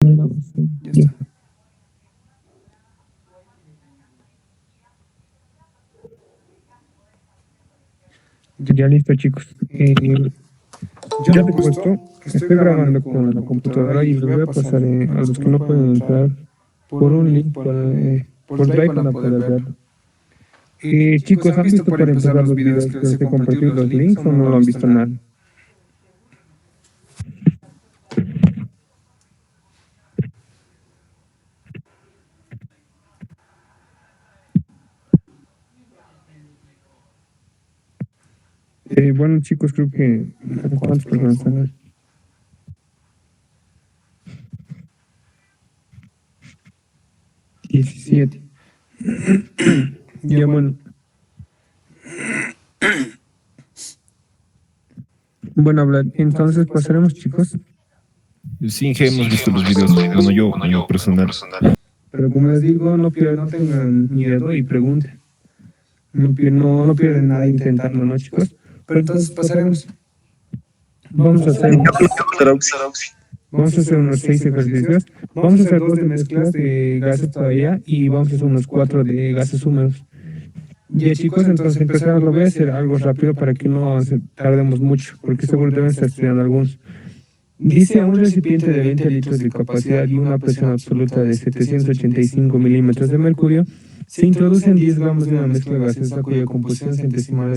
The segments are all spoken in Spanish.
Ya está. Ya listo, chicos. Ya te he puesto, estoy grabando con la computadora y les voy a pasar a los que no pueden entrar por un link por Drive van a poder verlo. Chicos, ¿han visto para empezar los videos que les he compartido los links o no lo han visto nada? Bueno, chicos, creo que ¿cuántas personas están? 17. Ya, bueno. Bueno, hablar. Entonces pasaremos, chicos. Sí, Inge, hemos visto los videos. Bueno, yo en lo personal. Pero como les digo, no tengan miedo y pregunten. No pierden nada intentarlo, ¿no, chicos? Pero entonces pasaremos. Vamos a hacer unos 6 ejercicios. Vamos a hacer 2 de mezclas de gases todavía y vamos a hacer unos 4 de gases húmedos. Ya, chicos, entonces empezamos. Lo voy a hacer algo rápido para que no tardemos mucho, porque seguro deben estar estudiando algunos. Dice, un recipiente de 20 litros de capacidad y una presión absoluta de 785 milímetros de mercurio, se introducen 10 gramos de una mezcla gaseosa cuya composición centesimal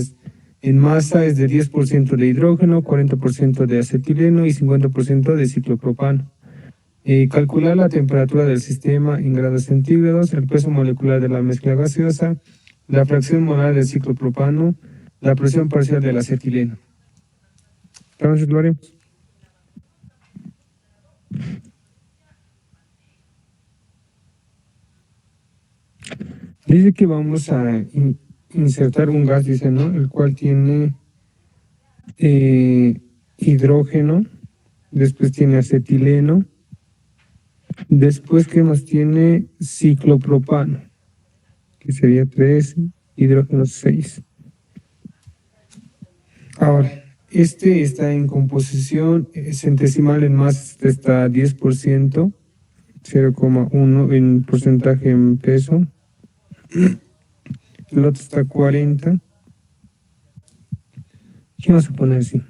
en masa es de 10% de hidrógeno, 40% de acetileno y 50% de ciclopropano. Calcular la temperatura del sistema en grados centígrados, el peso molecular de la mezcla gaseosa, la fracción molar del ciclopropano, la presión parcial del acetileno. Entonces lo haremos. Dice que vamos a insertar un gas, dice, ¿no? El cual tiene hidrógeno, después tiene acetileno, después ¿qué más tiene? Ciclopropano, que sería 3, hidrógeno 6. Ahora, este está en composición centesimal en masa, está 10%, 0,1 en porcentaje en peso. El otro está 40. ¿Qué vamos a poner así?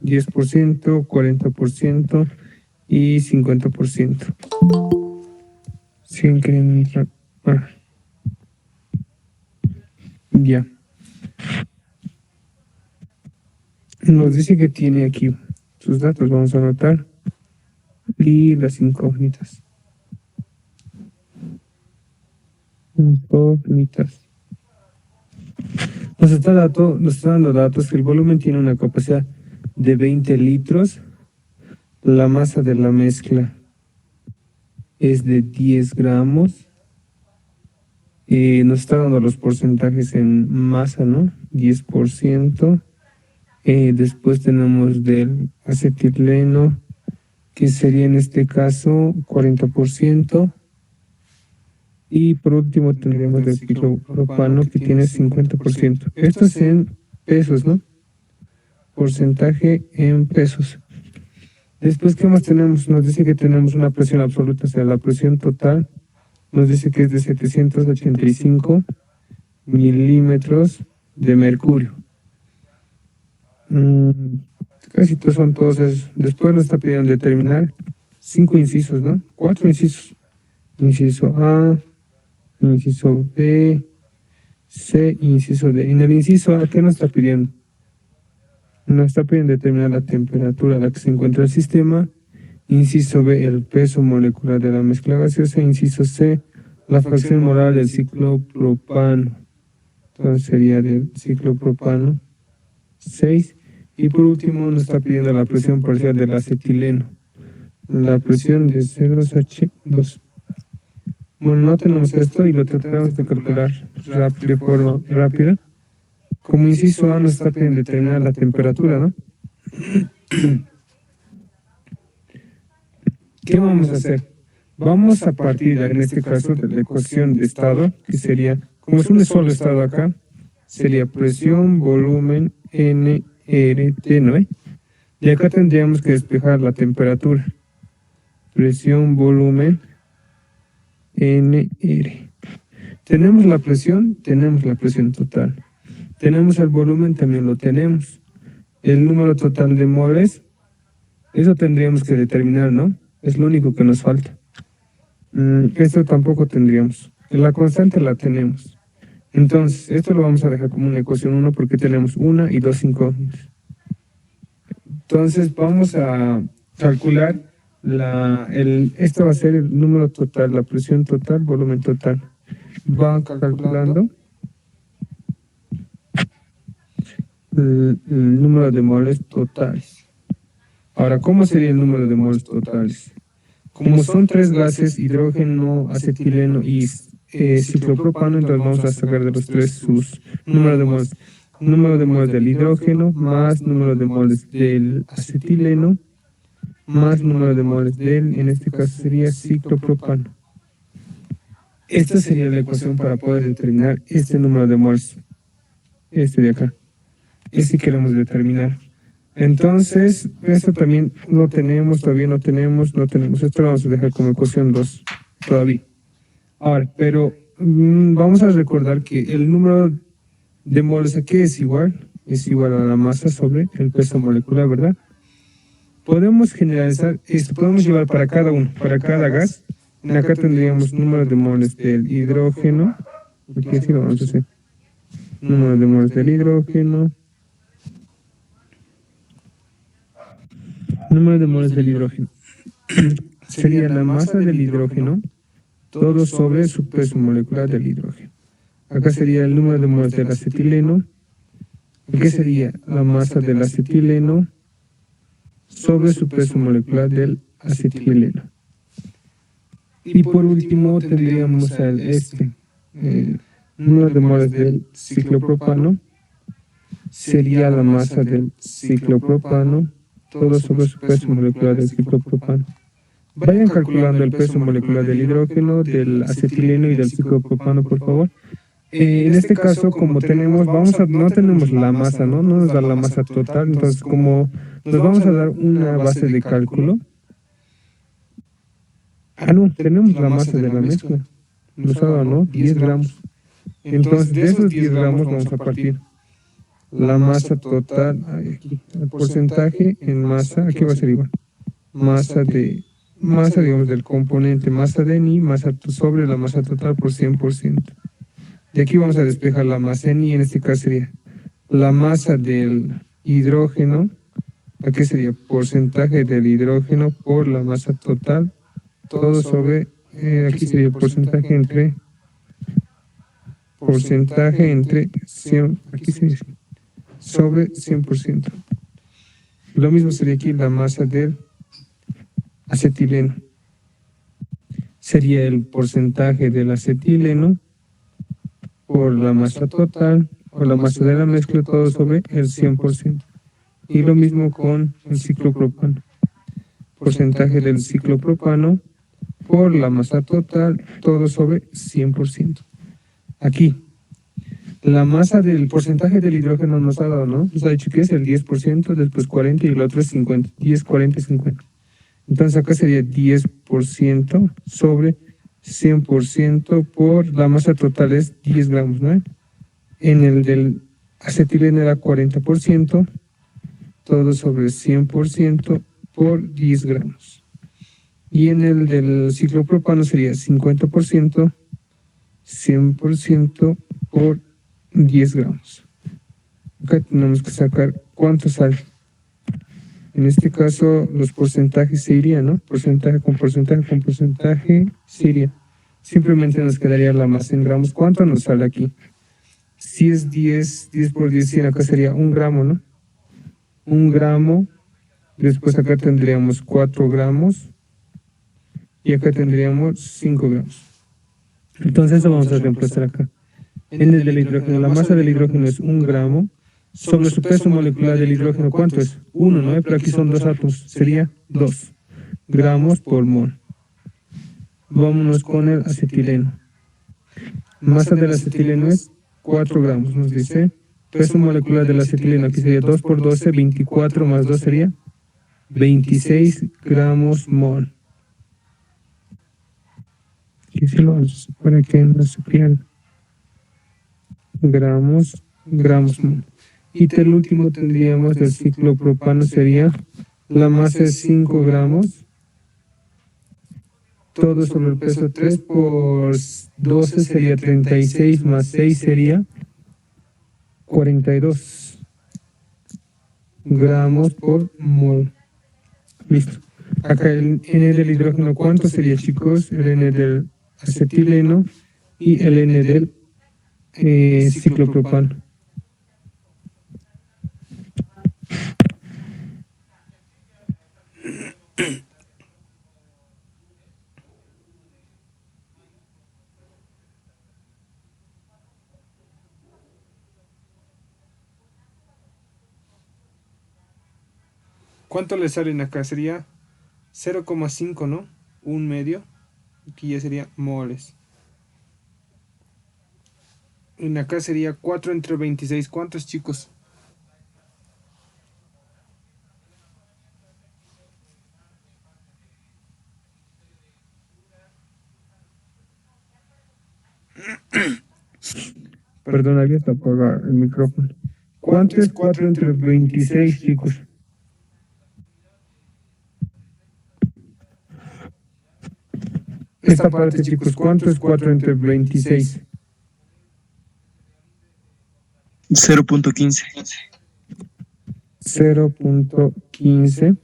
10%, 40% y 50%. Sin querer entrar. Ya. Nos dice que tiene aquí sus datos, vamos a anotar. Y las incógnitas. Nos está dando datos que el volumen tiene una capacidad de 20 litros. La masa de la mezcla es de 10 gramos. Nos está dando los porcentajes en masa, ¿no? 10%. Después tenemos del acetileno, que sería en este caso 40%. Y por último tendríamos del ciclopropano, que tiene 50%. Esto es en pesos, ¿no? Porcentaje en pesos. Después, ¿qué más tenemos? Nos dice que tenemos una presión absoluta, o sea, la presión total nos dice que es de 785 milímetros de mercurio. Casi todos son todos esos. Después nos está pidiendo determinar 5 incisos, ¿no? 4 incisos. Inciso A, inciso B, C, inciso D. En el inciso A, ¿qué nos está pidiendo? Nos está pidiendo determinar la temperatura a la que se encuentra el sistema. Inciso B, el peso molecular de la mezcla gaseosa. Inciso C, la fracción molar del ciclopropano. Entonces sería del ciclopropano 6. Y por último nos está pidiendo la presión parcial del acetileno. La presión de C2H2. Bueno, no tenemos esto y lo tratamos de calcular de forma rápida. Como inciso A nos está pidiendo determinar la temperatura, ¿no? ¿Qué vamos a hacer? Vamos a partir, en este caso, de la ecuación de estado, que sería, como es un solo estado acá, sería presión, volumen, NRT, ¿no? Y acá tendríamos que despejar la temperatura. Presión, volumen, NR. Tenemos la presión total. Tenemos el volumen, también lo tenemos. El número total de moles, eso tendríamos que determinar, ¿no? Es lo único que nos falta. Esto tampoco tendríamos. La constante la tenemos. Entonces, esto lo vamos a dejar como una ecuación 1 porque tenemos una y dos incógnitas. Entonces, vamos a calcular esto va a ser el número total, la presión total, volumen total. Va calculando el número de moles totales. Ahora, ¿cómo sería el número de moles totales? Como son tres gases, hidrógeno, acetileno y ciclopropano, entonces vamos a sacar de los tres sus números de moles. Número de moles del hidrógeno más número de moles del acetileno más número de moles del, en este caso sería ciclopropano. Esta sería la ecuación para poder determinar este número de moles. Este de acá. Este queremos determinar. Entonces, esto también no tenemos, todavía no tenemos. Esto lo vamos a dejar como ecuación 2 todavía. Ahora, pero vamos a recordar que el número de moles aquí es igual a la masa sobre el peso molecular, ¿verdad? Podemos generalizar esto, podemos llevar para cada uno, para cada gas. En acá tendríamos número de moles del hidrógeno. Aquí sí lo vamos a hacer. Número de moles del hidrógeno. Número de moles del hidrógeno. Sería la masa del hidrógeno, todo sobre su peso molecular del hidrógeno. Acá sería el número de moles del acetileno. ¿Qué sería la masa del acetileno sobre su peso molecular del acetileno? Y por último tendríamos el número de moles del ciclopropano. Sería la masa del ciclopropano, todo sobre su peso molecular del ciclopropano. Vayan calculando el peso molecular del hidrógeno, del acetileno y del ciclopropano, por favor. En este caso, como tenemos, no tenemos la masa, ¿no? No nos da la masa total, entonces como nos vamos a dar una base de cálculo. No, tenemos la masa de la mezcla. Nos ha dado, ¿no? 10 gramos. Entonces, de esos 10 gramos vamos a partir la masa total, aquí, el porcentaje en masa, aquí va a ser igual. Masa, digamos, del componente, masa de Ni, masa sobre la masa total por 100%. De aquí vamos a despejar la masa en Ni, en este caso sería la masa del hidrógeno, aquí sería porcentaje del hidrógeno por la masa total, todo sobre, aquí sería el porcentaje entre 100, aquí sería sobre 100%. Lo mismo sería aquí la masa del acetileno. Sería el porcentaje del acetileno por la masa total, o la masa de la mezcla, todo sobre el 100%. Y lo mismo con el ciclopropano. Porcentaje del ciclopropano por la masa total, todo sobre 100%. Aquí, la masa del porcentaje del hidrógeno nos ha dado, ¿no? Nos ha dicho que es el 10%, después 40% y el otro es 50. 10, 40 y 50. Entonces acá sería 10% sobre 100% por la masa total es 10 gramos, ¿no? En el del acetileno era 40%, todo sobre 100% por 10 gramos. Y en el del ciclopropano sería 50%, 100% por 10 gramos. Acá tenemos que sacar cuánto sale. En este caso, los porcentajes se irían, ¿no? Porcentaje con porcentaje se iría. Simplemente nos quedaría la masa en gramos. ¿Cuánto nos sale aquí? Si es 10 por 10, 100, acá sería 1 gramo, ¿no? 1 gramo. Después acá tendríamos 4 gramos. Y acá tendríamos 5 gramos. Entonces eso vamos a reemplazar acá. En el del hidrógeno, la masa del hidrógeno es 1 gramo. Sobre su peso molecular del hidrógeno, ¿cuánto es? 1, ¿no? Pero aquí son 2 átomos, sería 2 gramos por mol. Vámonos con el acetileno. Masa del acetileno es 4 gramos, nos dice. Peso molecular del acetileno, aquí sería 2 por 12, 24 más 2 sería 26 gramos mol. aquí sí lo vamos a hacer para que no se pierda. Gramos, mol. Y el último tendríamos del ciclopropano sería, la masa es 5 gramos, todo sobre el peso 3 por 12 sería 36, más 6 sería 42 gramos por mol. Listo. Acá el N del hidrógeno, ¿cuánto sería, chicos? El N del acetileno y el N del ciclopropano. ¿Cuánto le salen acá? Sería 0,5, ¿no? Un medio. Aquí ya sería moles. En acá sería 4 entre 26. ¿Cuántos, chicos? Perdón, había que apagar el micrófono. ¿Cuánto es 4 entre 26, chicos? Esta parte, chicos, ¿cuánto es 4 entre 26? 0.15. 0.15.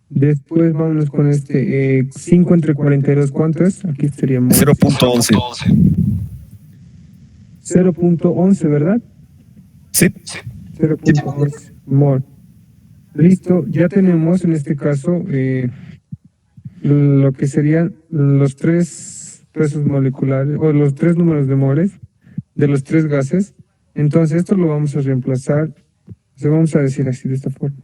Después vámonos con este 5 entre 42, ¿cuánto es? Aquí sería 0.11. 0.11, ¿verdad? Sí. 0.11 mol. Listo, ya tenemos en este caso lo que serían los 3 pesos moleculares o los 3 números de moles de los 3 gases. Entonces esto lo vamos a reemplazar, se vamos a decir así de esta forma.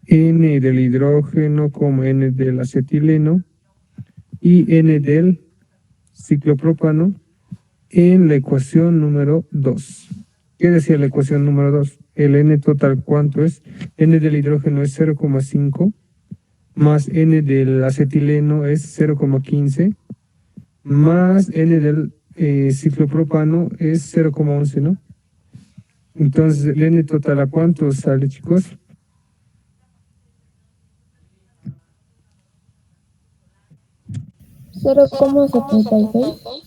N del hidrógeno como N del acetileno y N del ciclopropano en la ecuación número 2. ¿Qué decía la ecuación número 2? El N total, ¿cuánto es? N del hidrógeno es 0,5 más N del acetileno es 0,15 más N del ciclopropano es 0,11, ¿no? Entonces el N total, ¿a cuánto sale, chicos? ¿0,76?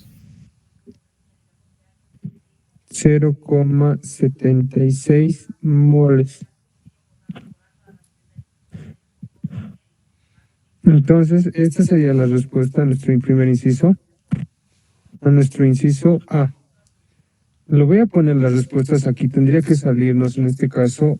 0,76 moles. Entonces, esta sería la respuesta a nuestro primer inciso. A nuestro inciso A. Lo voy a poner las respuestas aquí. Tendría que salirnos, en este caso,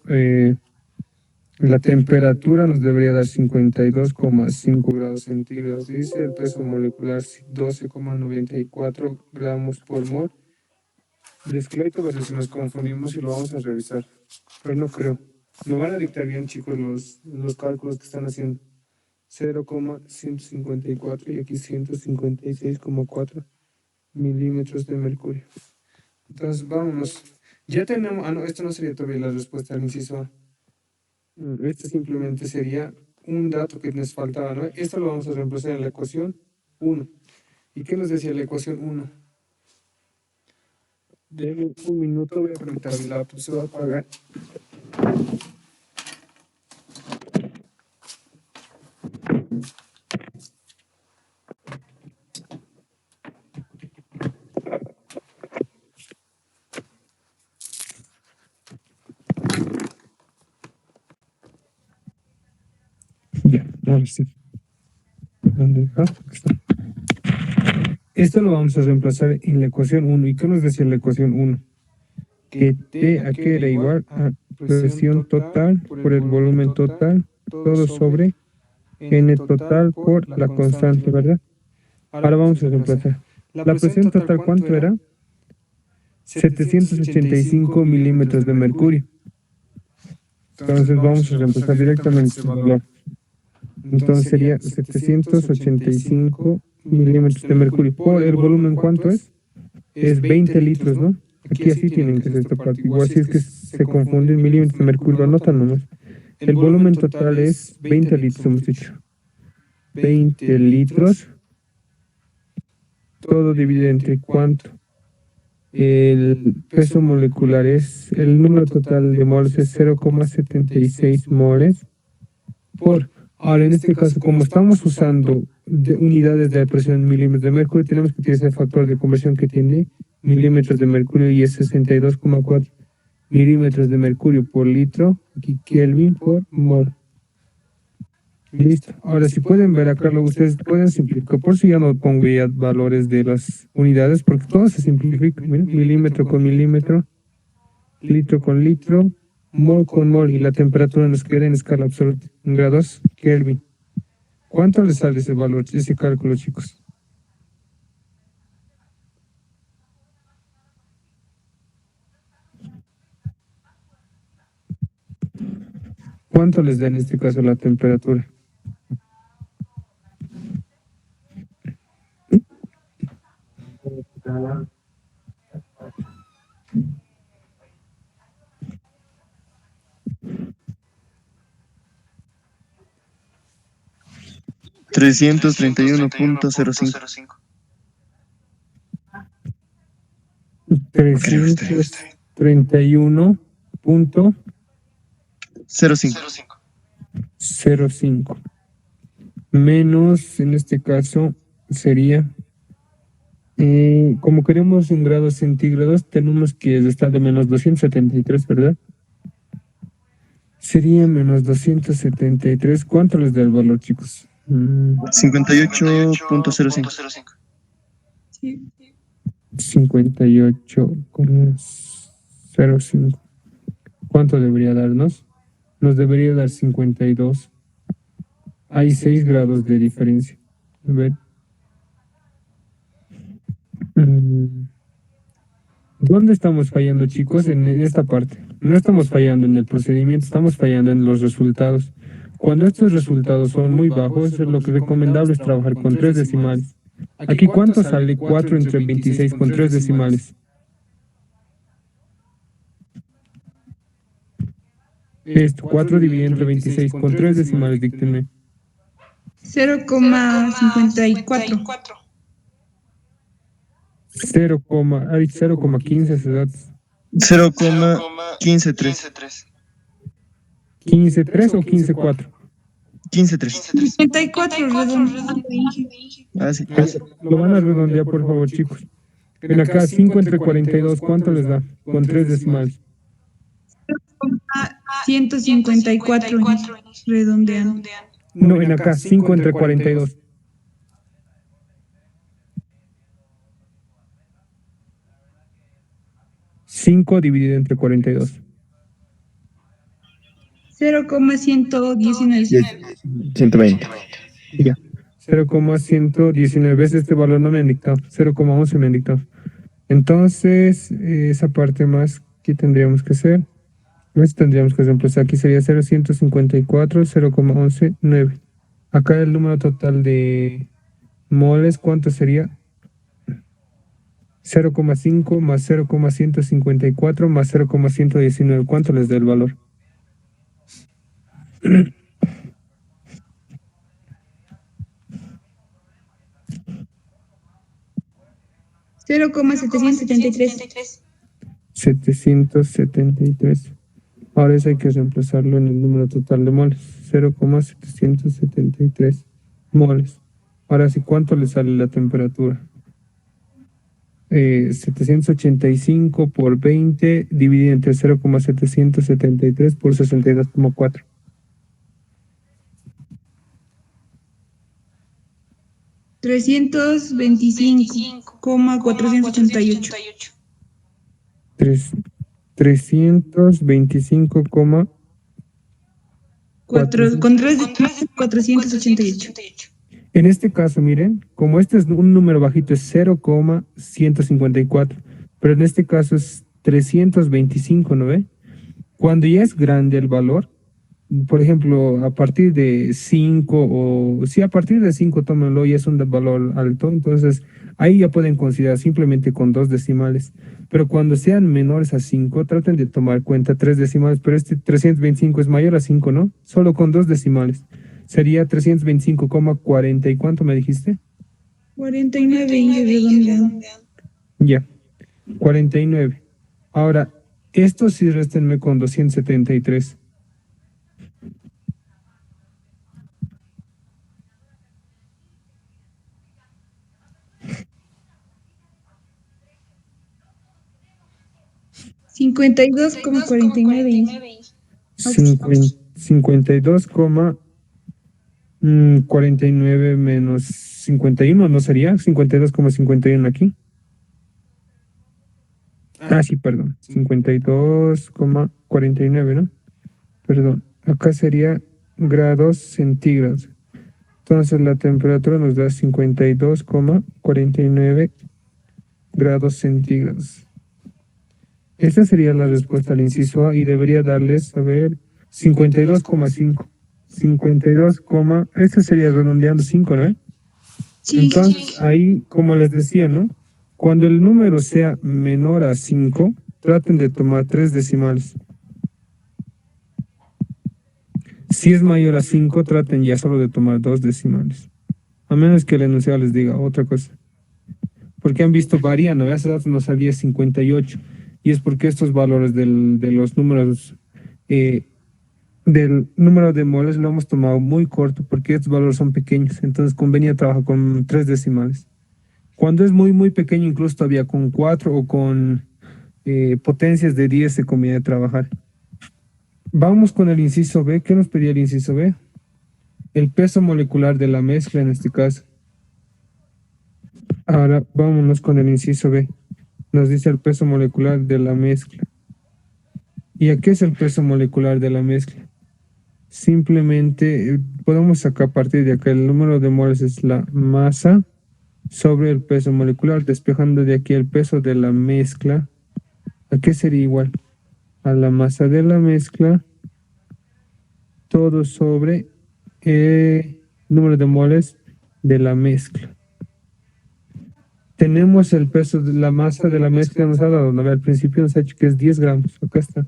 la temperatura nos debería dar 52,5 grados centígrados. Dice el peso molecular 12,94 gramos por mol. Desclaito, pero si nos confundimos y lo vamos a revisar. Pero no creo. Me van a dictar bien, chicos, los cálculos que están haciendo. 0,154 y aquí 156,4 milímetros de mercurio. Entonces, vámonos. Ya tenemos... Ah, no, esto no sería todavía la respuesta al inciso A. Este simplemente sería un dato que nos faltaba, ¿no? Esto lo vamos a reemplazar en la ecuación 1. ¿Y qué nos decía la ecuación 1? Denme un minuto, voy a conectar mi laptop, se va a apagar. Ya, ahora sí. ¿Dónde está? Aquí está. Esto lo vamos a reemplazar en la ecuación 1. ¿Y qué nos decía la ecuación 1? Que T aquí era igual a presión total por el volumen total, todo sobre N total por la constante, ¿verdad? Ahora vamos a reemplazar. ¿La presión total cuánto era? 785 milímetros de mercurio. Entonces vamos a reemplazar directamente este valor. Entonces sería 785 milímetros de mercurio. ¿Por el volumen cuánto es? Es 20 litros, ¿no? Aquí así tienen que ser esta parte. Igual si es que se confunden milímetros de mercurio, anotan nomás. El volumen total es 20 litros, hemos dicho. 20 litros, todo dividido entre cuánto. El peso molecular es, el número total de moles es 0,76 moles por. Ahora, en este caso, como estamos usando unidades de presión en milímetros de mercurio, tenemos que utilizar el factor de conversión que tiene milímetros de mercurio y es 62,4 milímetros de mercurio por litro, aquí Kelvin por mol. Listo. Ahora, si pueden ver acá, ustedes pueden simplificar. Por si ya no pongo ya valores de las unidades, porque todo se simplifica. Miren, milímetro con milímetro, litro con litro, mol con mol, y la temperatura nos queda en escala absoluta, en grados Kelvin. ¿Cuánto les sale ese valor, ese cálculo, chicos? ¿Cuánto les da en este caso la temperatura? $331.05. 331.05 menos, en este caso, sería, como queremos en grados centígrados, tenemos que estar de menos 273, ¿verdad? Sería menos 273. ¿Cuánto les da el valor, chicos? 58.05. 58,05. ¿Cuánto debería darnos? Nos debería dar 52. Hay 6 grados de diferencia. A ver. ¿Dónde estamos fallando, chicos? En esta parte. No estamos fallando en el procedimiento, estamos fallando en los resultados. Cuando estos resultados son muy bajos, lo que es recomendable es trabajar con 3 decimales. Aquí, ¿cuánto sale 4 entre 26 con 3 decimales? Esto, 4 dividido entre 26 con 3 decimales, díctenme. 0,54. 0,15 se da. 0,153. 15,3 o 15,4. 15.3. 54, redondo. Ah, sí. Lo van a redondear, por favor, chicos. Ven acá, 5 entre 42, ¿cuánto les da? Con 3 decimales. 154, redondeando. No, ven acá, 5 entre 42. 5 dividido entre 42. 0,119. 120. Ya. 0,119 veces este valor no me han dictado. 0,11 me han dictado. Entonces, esa parte más, ¿qué tendríamos que hacer? Pues tendríamos que reemplazar. Aquí sería 0,154, 0,119. Acá el número total de moles, ¿cuánto sería? 0,5 más 0,154 más 0,119. ¿Cuánto les da el valor? 0,773. 773. Ahora eso hay que reemplazarlo en el número total de moles. 0,773 moles. Ahora sí, ¿cuánto le sale la temperatura? 785 por 20 dividido entre 0,773 por 62,4. 325,488. 325, Con 3 de 488. En este caso, miren, como este es un número bajito, es 0,154, pero en este caso es 325, ¿no ve? Cuando ya es grande el valor, por ejemplo, a partir de 5 o si a partir de 5, tómenlo, y es un valor alto, entonces ahí ya pueden considerar simplemente con 2 decimales. Pero cuando sean menores a 5, traten de tomar cuenta 3 decimales, pero este 325 es mayor a 5, ¿no? Solo con 2 decimales. Sería 325,40 y ¿cuánto me dijiste? 49 y redondeando. Ya, 49. Ahora, esto sí réstenme con 273. Cincuenta y dos coma 49. 52,49 menos 51, ¿no sería? 52,51 aquí. Ah, sí, perdón. 52,49, ¿no? Perdón. Acá sería grados centígrados. Entonces la temperatura nos da 52,49 grados centígrados. Esta sería la respuesta al inciso A y debería darles, a ver, 52,5. 52, este sería redondeando 5, ¿no? Sí. Entonces, ahí, como les decía, ¿no? Cuando el número sea menor a 5, traten de tomar 3 decimales. Si es mayor a 5, traten ya solo de tomar 2 decimales. A menos que el enunciado les diga otra cosa. Porque han visto variando, hace datos nos salía 58. Y es porque estos valores de los números, del número de moles lo hemos tomado muy corto porque estos valores son pequeños. Entonces convenía trabajar con 3 decimales. Cuando es muy, muy pequeño, incluso todavía con 4 o con potencias de 10 se conviene trabajar. Vamos con el inciso B. ¿Qué nos pedía el inciso B? El peso molecular de la mezcla en este caso. Ahora vámonos con el inciso B. Nos dice el peso molecular de la mezcla. ¿Y a qué es el peso molecular de la mezcla? Simplemente podemos sacar a partir de acá el número de moles es la masa sobre el peso molecular, despejando de aquí el peso de la mezcla. ¿A qué sería igual? A la masa de la mezcla, todo sobre el número de moles de la mezcla. Tenemos el peso de la masa de la mezcla, nos ha dado, ¿no? Al principio nos ha dicho que es 10 gramos, acá está.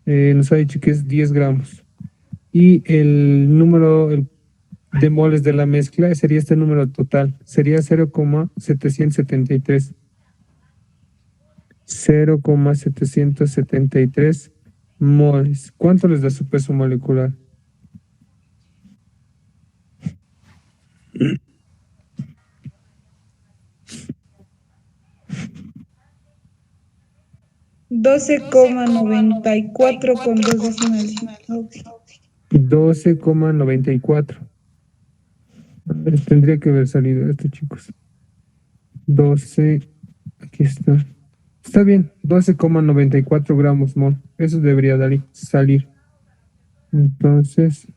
Nos ha dicho que es 10 gramos. Y el número de moles de la mezcla sería este número total, sería 0,773. 0,773 moles. ¿Cuánto les da su peso molecular? Doce coma 94 con 2 decimales. 12,94. Tendría que haber salido esto, chicos. 12, aquí está. Está bien, 12,94 gramos mol. Eso debería salir. Entonces,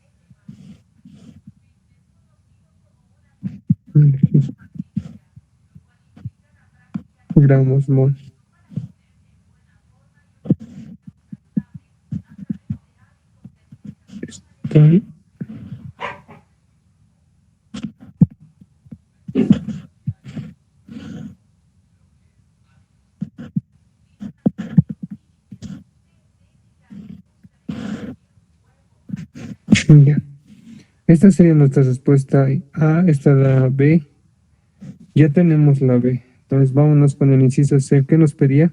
gramos mol. Está ahí. Ya. Esta sería nuestra respuesta A, esta es la B. Ya tenemos la B. Entonces vámonos con el inciso C. ¿Qué nos pedía?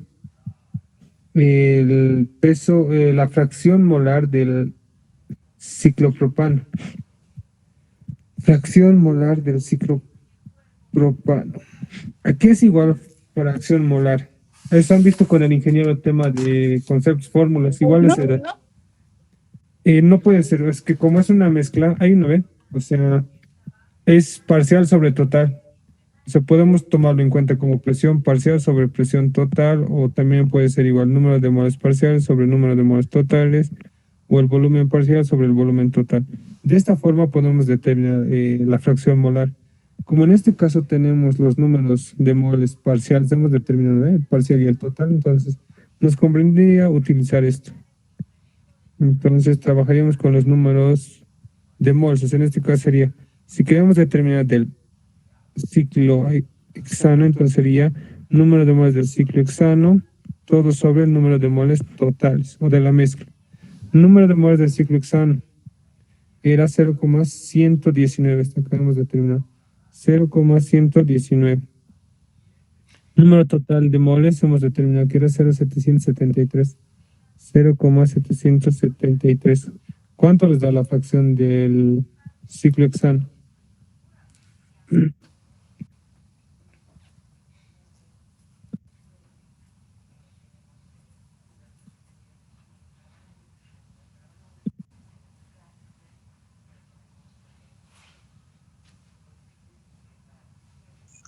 El peso, la fracción molar del ciclopropano. Fracción molar del ciclopropano. Aquí es igual fracción molar. Eso han visto con el ingeniero el tema de conceptos, fórmulas, igual es edad. No puede ser, es que como es una mezcla, ahí no ven, o sea, es parcial sobre total. O sea, podemos tomarlo en cuenta como presión parcial sobre presión total, o también puede ser igual número de moles parciales sobre número de moles totales, o el volumen parcial sobre el volumen total. De esta forma podemos determinar la fracción molar. Como en este caso tenemos los números de moles parciales, hemos determinado el parcial y el total, entonces nos convendría utilizar esto. Entonces trabajaríamos con los números de moles. En este caso sería, si queremos determinar del ciclo hexano, entonces sería número de moles del ciclo hexano, todo sobre el número de moles totales o de la mezcla. Número de moles del ciclo hexano. era 0,119, esto acabamos de terminar. 0,119. Número total de moles hemos determinado que era 0,773. 0,773. ¿Cuánto les da la fracción del ciclohexano?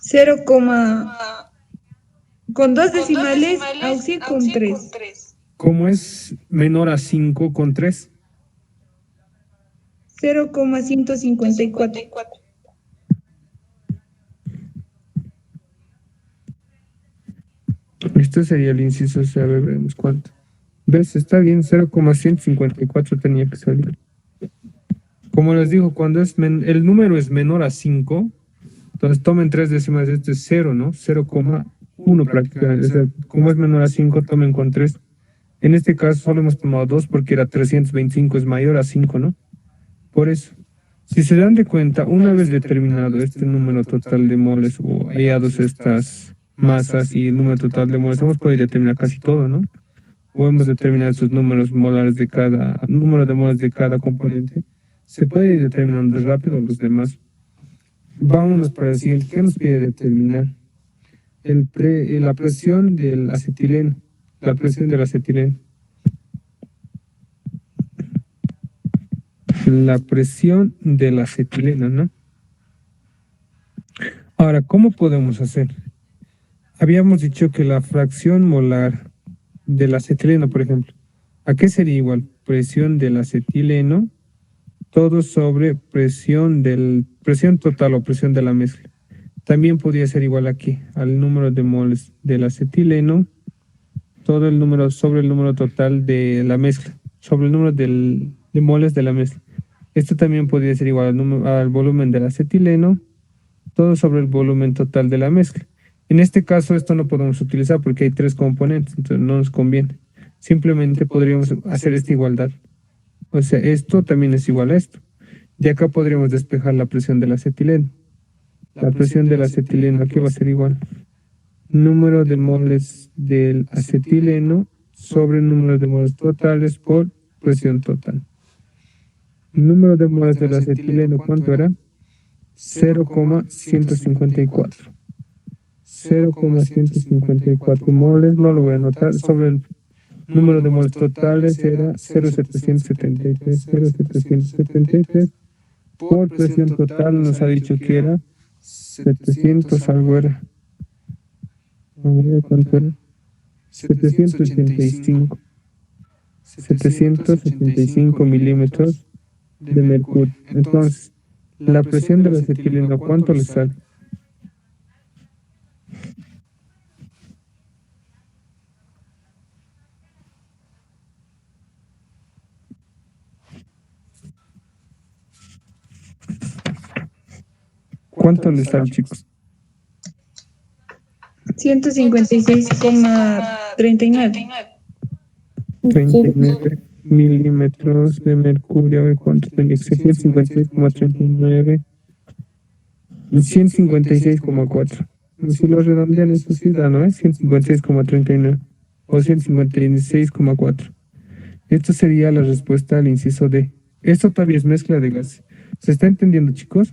Cero coma con dos decimales, auxi con 3. ¿Cómo es menor a 5 con 3? 0,154. Esto sería el inciso C, a ver, veremos cuánto. ¿Ves? Está bien, 0,154 tenía que salir. Como les digo, cuando el número es menor a 5, entonces tomen 3 décimas, esto es 0, ¿no? 0,1 prácticamente. O sea, como es menor a 5, tomen con 3. En este caso solo hemos tomado 2 porque era 325, es mayor a 5, ¿no? Por eso, si se dan de cuenta, una vez determinado este número total de moles o hallados estas masas y el número total de moles, hemos podido determinar casi todo, ¿no? Podemos determinar estos números molares de cada, número de moles de cada componente. Se puede ir determinando rápido los demás. Vámonos para el siguiente. ¿Qué nos pide determinar? La presión del acetileno. La presión del acetileno. La presión del acetileno, ¿no? Ahora, ¿cómo podemos hacer? Habíamos dicho que la fracción molar del acetileno, por ejemplo, ¿a qué sería igual? Presión del acetileno, todo sobre presión total o presión de la mezcla. También podría ser igual aquí, al número de moles del acetileno, todo el número sobre el número total de la mezcla, sobre el número de moles de la mezcla. Esto también podría ser igual al volumen del acetileno, todo sobre el volumen total de la mezcla. En este caso, esto no podemos utilizar porque hay 3 componentes, entonces no nos conviene. Simplemente podríamos hacer esta igualdad. O sea, esto también es igual a esto. Y acá podríamos despejar la presión del acetileno. La presión del acetileno aquí va a ser igual. Número de moles del acetileno sobre el número de moles totales por presión total. Número de moles del acetileno, ¿cuánto era? 0,154. 0,154 moles, no lo voy a anotar, sobre el número de moles totales era 0,773, por presión total nos ha dicho que era 700 algo era. A ver, ¿cuánto era? 785 milímetros de mercurio. Entonces, la presión del acetileno, ¿cuánto le sale? ¿Cuánto le sale, chicos? 156,39. 39 milímetros de mercurio. A ver cuánto tenía que ser. 156,39. 156,4. Si lo redondean, eso sí da, ¿no? 156,39 o 156,4. Esto sería la respuesta al inciso D. Esto todavía es mezcla de gases. ¿Se está entendiendo, chicos?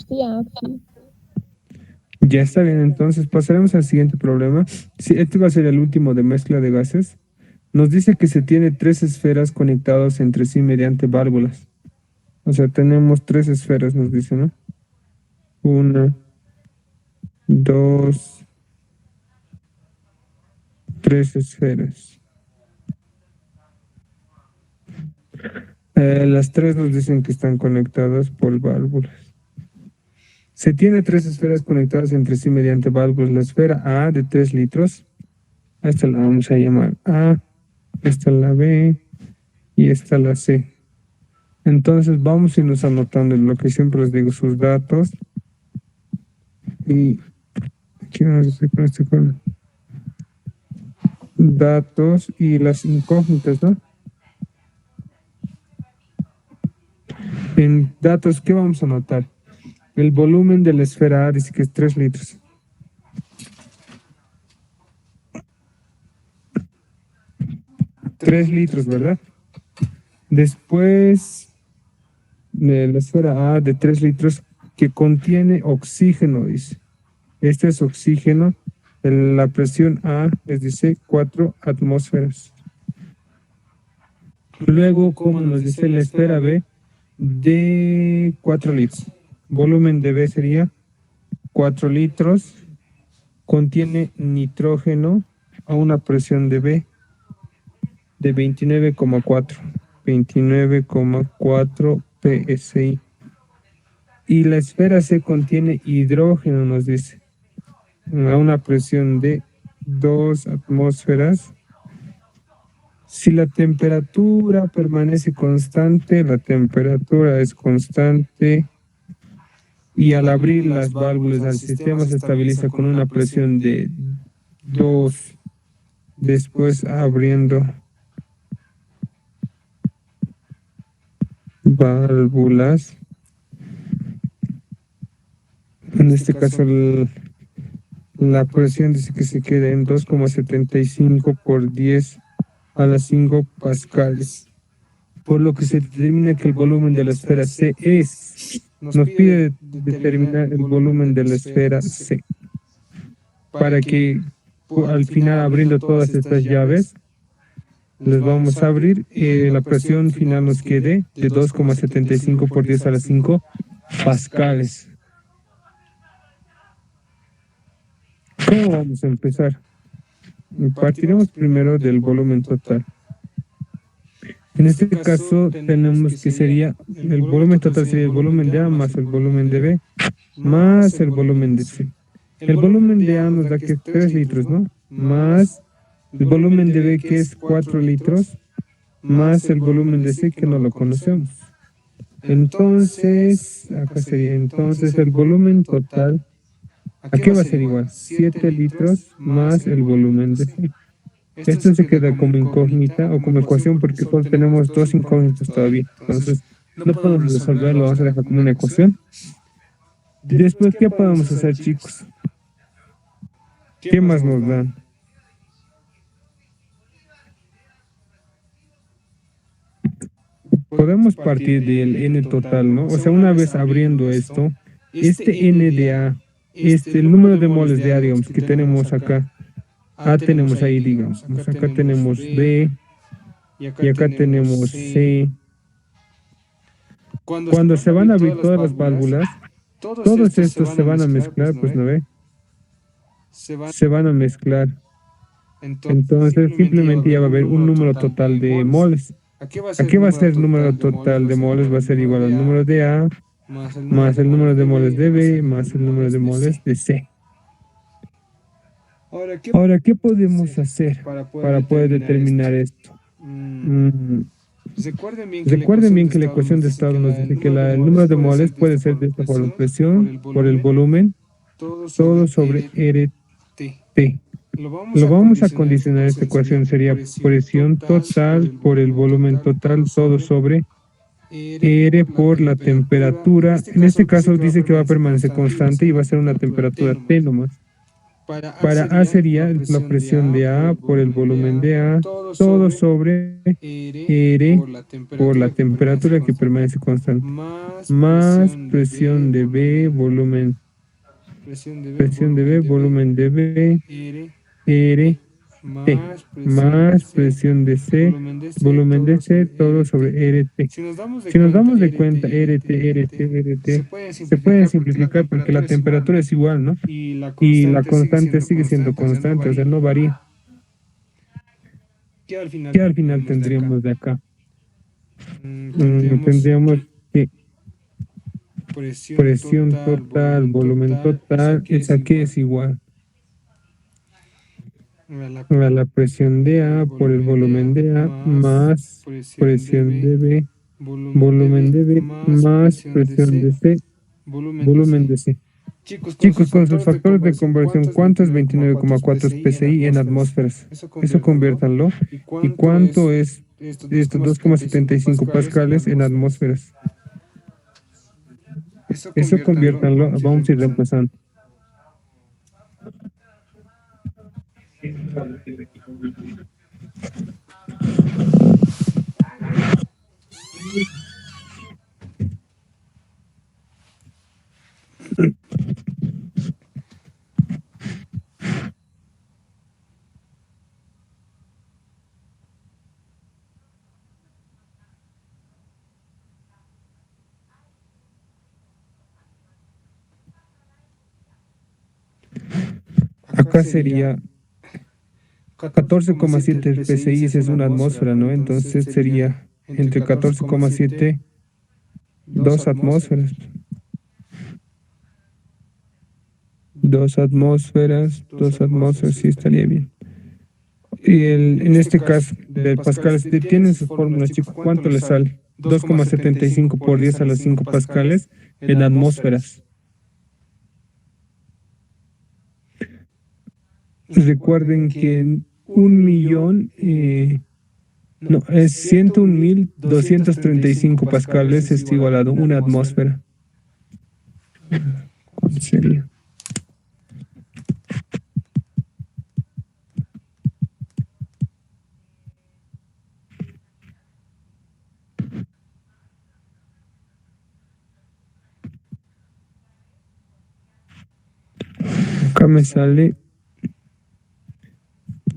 Sí, aquí. Ya está bien, entonces pasaremos al siguiente problema. Sí, este va a ser el último de mezcla de gases. Nos dice que se tiene 3 esferas conectadas entre sí mediante válvulas. O sea, tenemos 3 esferas, nos dice, ¿no? 1, 2, 3 esferas. Las 3 nos dicen que están conectadas por válvulas. Se tiene 3 esferas conectadas entre sí mediante válvulas. La esfera A de 3 litros, a esta la vamos a llamar A, esta la B y esta la C. Entonces vamos a irnos anotando lo que siempre les digo, sus datos. Y aquí vamos a hacer con este color. Datos y las incógnitas, ¿no? En datos, ¿qué vamos a anotar? El volumen de la esfera A dice que es 3 litros. 3 litros, ¿verdad? Después de la esfera A de 3 litros que contiene oxígeno, dice. Este es oxígeno. La presión A les dice 4 atmósferas. Luego, como nos dice la esfera B, de 4 litros. Volumen de B sería 4 litros. Contiene nitrógeno a una presión de B de 29,4. 29,4 psi. Y la esfera C contiene hidrógeno, nos dice, a una presión de 2 atmósferas. Si la temperatura permanece constante, la temperatura es constante y al abrir las válvulas del sistema se estabiliza con una presión de 2. Después abriendo válvulas. En este caso la presión dice que se queda en 2,75 por 10 a las 5 pascales. Por lo que se determina que el volumen de la esfera C nos pide determinar el volumen de la esfera C. Para que al final, abriendo todas estas llaves, les vamos a abrir, la presión final nos quede de 2,75 por 10 a las 5 pascales. ¿Cómo vamos a empezar? Partiremos primero del volumen total. En este caso tenemos que sería, el volumen total sería el volumen de A más el volumen de B más el volumen de C. El volumen de A nos da que es 3 litros, ¿no? Más el volumen de B que es 4 litros más el volumen de C que no lo conocemos. Entonces, acá sería, entonces el volumen total, ¿a qué va a ser igual? 7 litros más el volumen de C. Esto se queda como incógnita o como ecuación porque solo tenemos 2 incógnitas todavía. Entonces, no podemos resolverlo, vamos a dejar como una ecuación. Después, ¿qué podemos hacer, chicos? ¿Qué más nos dan? Podemos partir del N total, ¿no? O sea, una vez abriendo esto, este N de A, el número de moles de A, digamos, que tenemos acá, A tenemos ahí, digamos, acá tenemos B y acá tenemos C. Cuando se van a abrir todas las válvulas, todos estos se van a mezclar, pues no ve, se van a mezclar. Entonces simplemente ya va a haber un número total de moles. Aquí va a ser el número total de moles, va a ser igual al número de A más el número de moles de B más el número de moles de C. Ahora, ¿qué podemos hacer para poder determinar esto? Recuerden bien que la ecuación de estado nos dice que el número de moles puede ser de esta forma: presión por el volumen, todo sobre RT. Lo vamos a condicionar, esta ecuación sería presión total por el volumen total, todo sobre R por la temperatura. En este caso dice que va a permanecer constante y va a ser una temperatura T nomás. Para A sería la presión de A por el volumen de A, todo sobre R por la temperatura que permanece constante, más presión de B, volumen de B, R, T, más presión de C, volumen de C, todo sobre RT. Si nos damos de cuenta, RT, se puede simplificar porque la temperatura es igual, ¿no? Y la constante sigue siendo constante, o sea, no varía. ¿Qué al final tendríamos de acá? Tendríamos que presión total, volumen total, esa que es igual a la presión de A por el volumen de A más presión de B volumen de B más presión de C, volumen de C. Chicos, con sus factores de conversión, ¿cuánto es 29,4 PSI en atmósferas? Eso conviértanlo. ¿Y cuánto es esto? 2,75 pascales en atmósferas. Eso conviértanlo. Vamos a ir reemplazando. Acá sería 14,7 PSI, es una atmósfera, ¿no? Entonces sería entre 14,7, 2 atmósferas. 2 atmósferas, sí estaría bien. Y en este caso, del pascal, tienen sus fórmulas, chicos. ¿Cuánto le sale? 2,75 por 10 a las 5 pascales en atmósferas. Recuerden que en 1.000.000, no, es 101.235 pascales es igual a una atmósfera. ¿Cuál sería? Acá me sale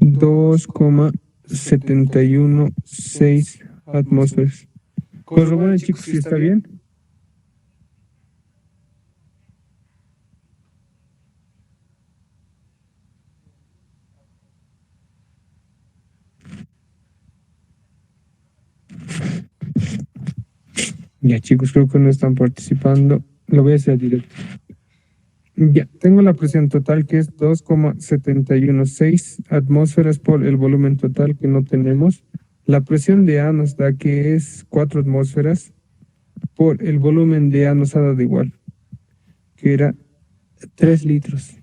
2,716 atmósferas. Corroboren, chicos, si está bien. Ya, chicos, creo que no están participando. Lo voy a hacer directo. Ya, tengo la presión total que es 2,716 atmósferas por el volumen total que no tenemos. La presión de A nos da que es 4 atmósferas por el volumen de A nos ha dado igual, que era 3 litros.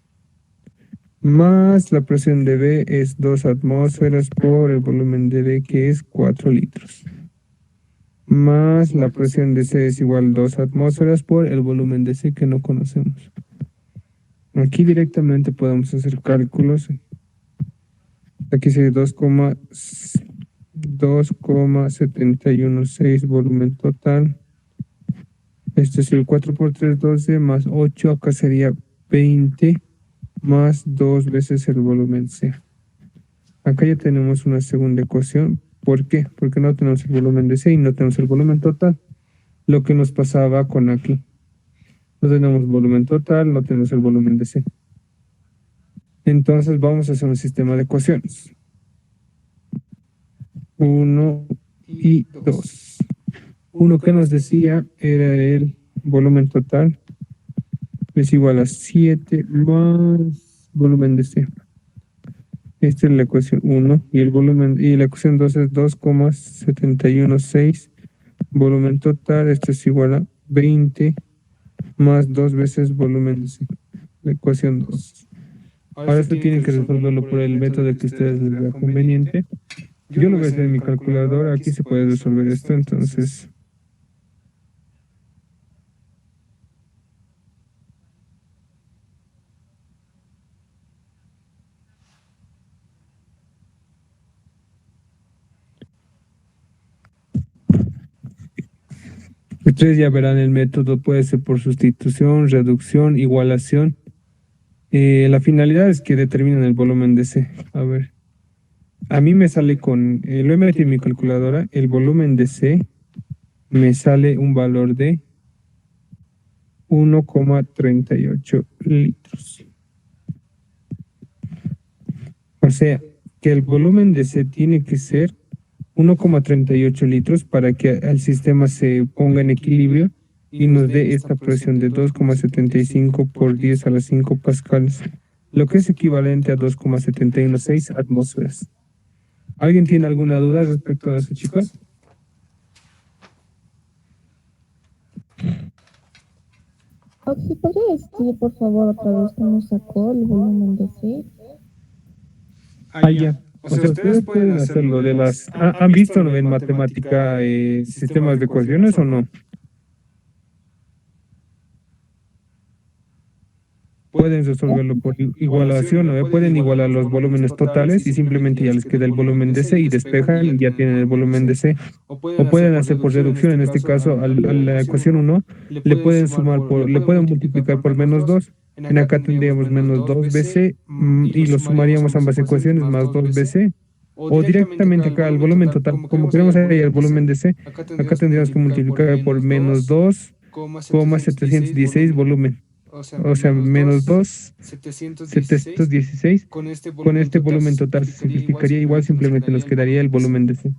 Más la presión de B es 2 atmósferas por el volumen de B que es 4 litros. Más la presión de C es igual a 2 atmósferas por el volumen de C que no conocemos. Aquí directamente podemos hacer cálculos. Aquí sería 2,716 volumen total. Esto es el 4 por 3, 12, más 8. Acá sería 20, más 2 veces el volumen C. Acá ya tenemos una segunda ecuación. ¿Por qué? Porque no tenemos el volumen de C y no tenemos el volumen total. Lo que nos pasaba con aquí. No tenemos volumen total, no tenemos el volumen de C. Entonces vamos a hacer un sistema de ecuaciones. 1 y 2. Uno que nos decía era el volumen total. Es igual a 7 más volumen de C. Esta es la ecuación 1 y el volumen, y la ecuación 2 es 2,716 volumen total. Esto es igual a 20 más 2 veces volumen de C. La ecuación 2. Ahora esto tienen que resolverlo por el método que ustedes les vea conveniente. Yo lo voy a hacer en mi calculadora. Aquí se puede resolver esto, entonces. Ustedes ya verán el método, puede ser por sustitución, reducción, igualación. La finalidad es que determinen el volumen de C. A ver, a mí me sale con, lo he metido en mi calculadora, el volumen de C me sale un valor de 1,38 litros. O sea, que el volumen de C tiene que ser 1,38 litros para que el sistema se ponga en equilibrio y nos dé esta presión de 2,75 por 10 a las 5 pascales, lo que es equivalente a 2,716 atmósferas. ¿Alguien tiene alguna duda respecto a eso, chicos? Oxi, ¿podría decir, por favor, otra vez cómo sacó el volumen de C? Ya. O sea, ustedes pueden hacerlo de las... ¿Han visto en matemática sistemas de ecuaciones o no? Pueden resolverlo por igualación, ¿no? Pueden igualar los volúmenes totales y simplemente ya les queda el volumen de C y despejan y ya tienen el volumen de C. O pueden hacer por reducción, en este caso, a la ecuación uno le pueden sumar le pueden multiplicar por -2. En acá tendríamos -2BC y lo sumaríamos ambas ecuaciones más 2BC. O directamente acá el volumen total, como queremos hallar el volumen de C, acá tendríamos que multiplicar por -2,716 volumen. O sea, -2, 716. Con este volumen total se simplificaría igual, simplemente nos quedaría el volumen de C.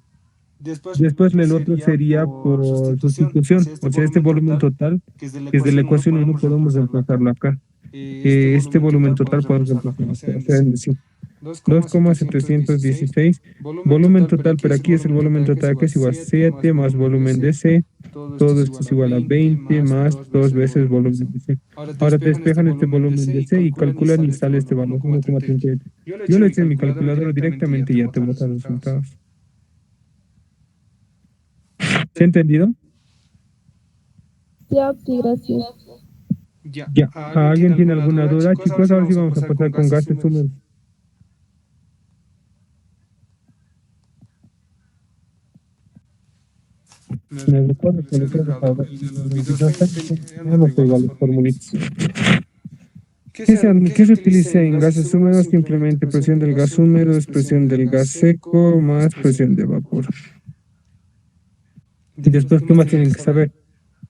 Después el otro sería por sustitución, o sea, este volumen total, que es de la ecuación 1, podemos reemplazarlo acá. Este volumen total podemos reemplazarlo acá, o sea, es decir, 2,716 volumen total, pero aquí es el volumen total que es igual a 7 más volumen de C, todo esto es igual a 20 más 2 veces volumen de C. Ahora te despejan este volumen de C y calculan y sale este valor, 1,38. Yo le eché en mi calculadora directamente y ya te bota los resultados. ¿Se ha entendido? Sí, Oxi, gracias. Ya. ¿Alguien tiene alguna duda? Chicos, ahora sí vamos a pasar con gases húmedos. Me recuerdo que los ya no sé igual los formulitos. ¿Qué se utiliza en gases húmedos? Simplemente presión del gas húmedo es presión del gas seco más presión de vapor. Y después, ¿qué más tienen que saber?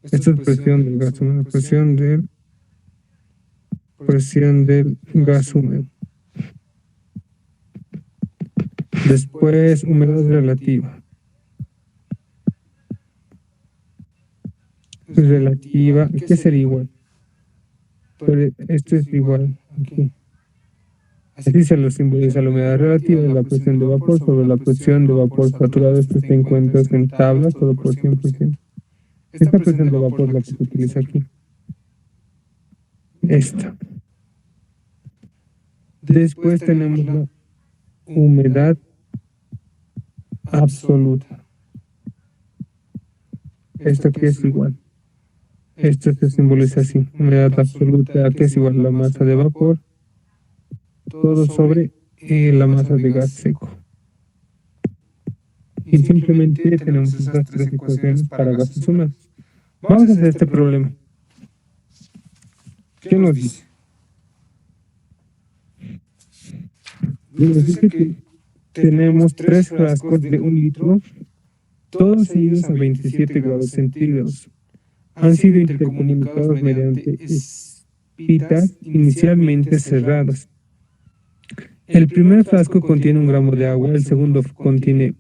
Esto es presión del gas húmedo, presión del gas húmedo. Después, humedad relativa. Relativa, ¿qué sería igual? Pero esto es igual aquí. Así se lo simboliza la humedad relativa de la presión de vapor sobre la presión de vapor saturado. Esto se encuentra en tablas, solo por 100%. Esta presión de vapor es la que se utiliza aquí. Esta. Después tenemos la humedad absoluta. Esto que es igual. Esto se simboliza así. Humedad absoluta que es igual a la masa de vapor. Todo sobre la masa de gas seco. Y simplemente tenemos estas tres ecuaciones para gases húmedos. Vamos a hacer este problema. ¿Qué nos dice? Nos dice que tenemos 3 frascos de 1 litro, todos ellos a 27 grados centígrados. Han sido intercomunicados mediante espitas inicialmente cerradas. El primer frasco contiene 1 gramo de agua, el segundo contiene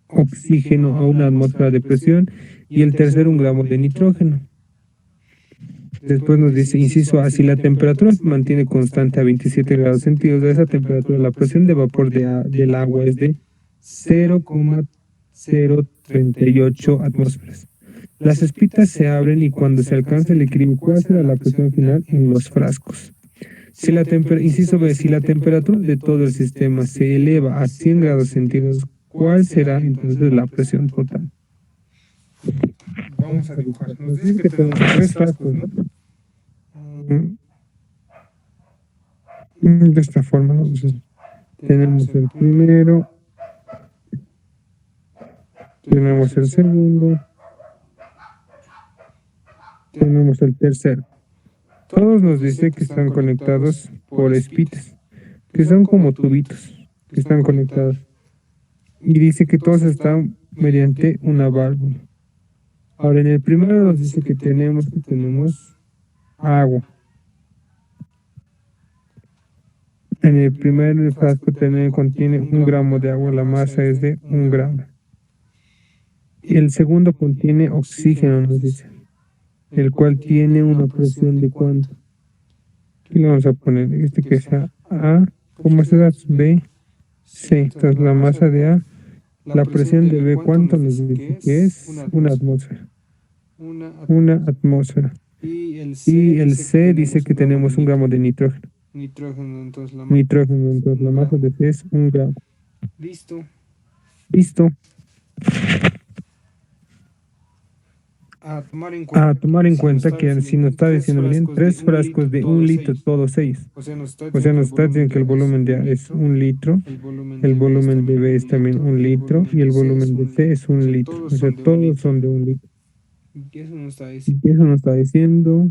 oxígeno a 1 atmósfera de presión y el tercero 1 gramo de nitrógeno. Después nos dice, inciso A, si la temperatura se mantiene constante a 27 grados centígrados, a esa temperatura la presión de vapor del agua es de 0,038 atmósferas. Las espitas se abren y cuando se alcanza el equilibrio, ¿cuál será la presión final en los frascos? Inciso B, si la temperatura de todo el sistema se eleva a 100 grados centígrados, ¿cuál será entonces la presión total? Vamos a dibujar. Nos dice que tenemos 3 frascos, ¿no? De esta forma, ¿no? Entonces, tenemos el primero, tenemos el segundo, tenemos el tercero. Todos nos dice que están conectados por espitas, que son como tubitos, que están conectados. Y dice que todos están mediante una válvula. Ahora, en el primero nos dice que tenemos agua. En el primer frasco contiene 1 gramo de agua, la masa es de 1 gramo. Y el segundo contiene oxígeno, nos dice, el cual tiene una presión de ¿cuánto? Aquí le vamos a poner que sea A, ¿cómo se da? B, C. Entonces la masa de A, la presión de B, ¿cuánto nos dice? Que es 1 atmósfera. 1 atmósfera. Y el C dice que tenemos 1 gramo de nitrógeno. Entonces la masa de C es 1 gramo. Listo. A tomar en cuenta que si nos está diciendo bien, 3 frascos de 1 litro, todos 6. O sea, nos está diciendo que el volumen de A es 1 litro, el volumen de B es también 1 litro y el volumen de C es 1 litro. O sea, todos son de 1 litro. Y eso nos está diciendo.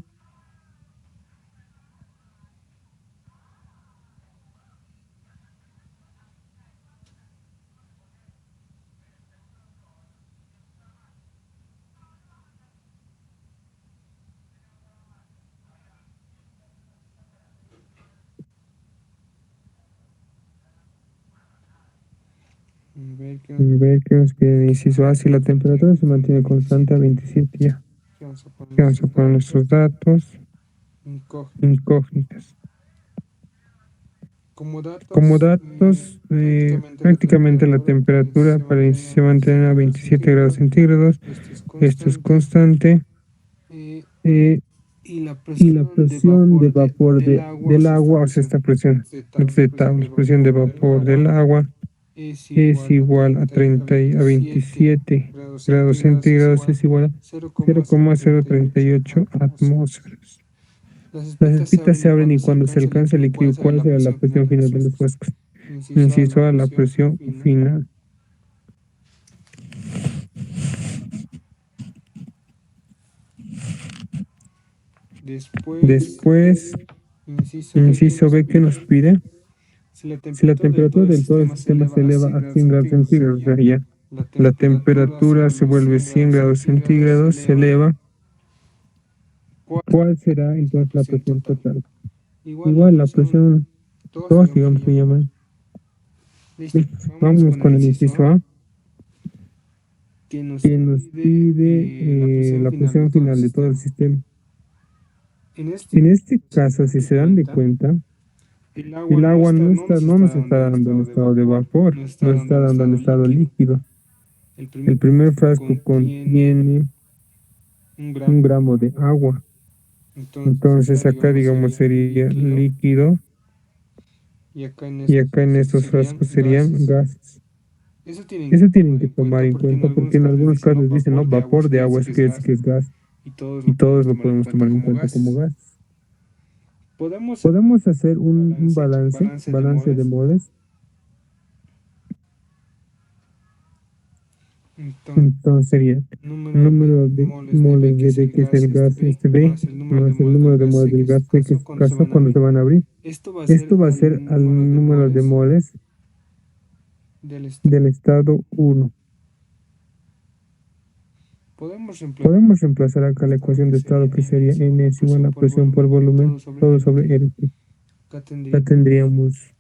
Ver que nos pide el inciso A, si la temperatura se mantiene constante a 27 ya. Vamos a poner nuestros datos. Incógnitas. Como datos, prácticamente la temperatura para el inciso se mantiene a 27 grados centígrados. Esto es constante. Y la presión de vapor del agua, o sea, esta presión, la presión de vapor del agua es igual a 27 grados centígrados, es igual a 0,038 atmósferas. Las espitas se abren y cuando se alcanza el líquido, ¿cuál será la presión final de los frascos? Inciso A, la presión final. Después, inciso B, ¿qué nos pide? Si la temperatura del todo el sistema se eleva a 100 grados centígrados, o sea, ya la temperatura se vuelve 100 grados centígrados, se eleva. ¿Cuál será entonces la presión total? Igual la presión, todos digamos que llaman. Vamos con el inciso A, que nos pide la presión final de todo el sistema. En este caso, si se dan de cuenta, el agua no nos está dando en estado de vapor, nos está dando en estado líquido. El primer frasco contiene 1 gramo de agua. Entonces acá digamos sería líquido y acá en estos frascos serían gases. Eso tienen que tomar en cuenta porque en algunos casos dicen, no, vapor de agua es que es gas y todos lo podemos tomar en cuenta como gas. Podemos hacer un balance de moles. Entonces sería número de moles de B, que es el gas este B, más el número de moles del gas B, que es caso cuando se van a abrir. Esto va a ser al número de moles del estado 1. Podemos reemplazar acá la ecuación de estado que sería N es igual a presión por volumen, todo sobre RT. Ya tendríamos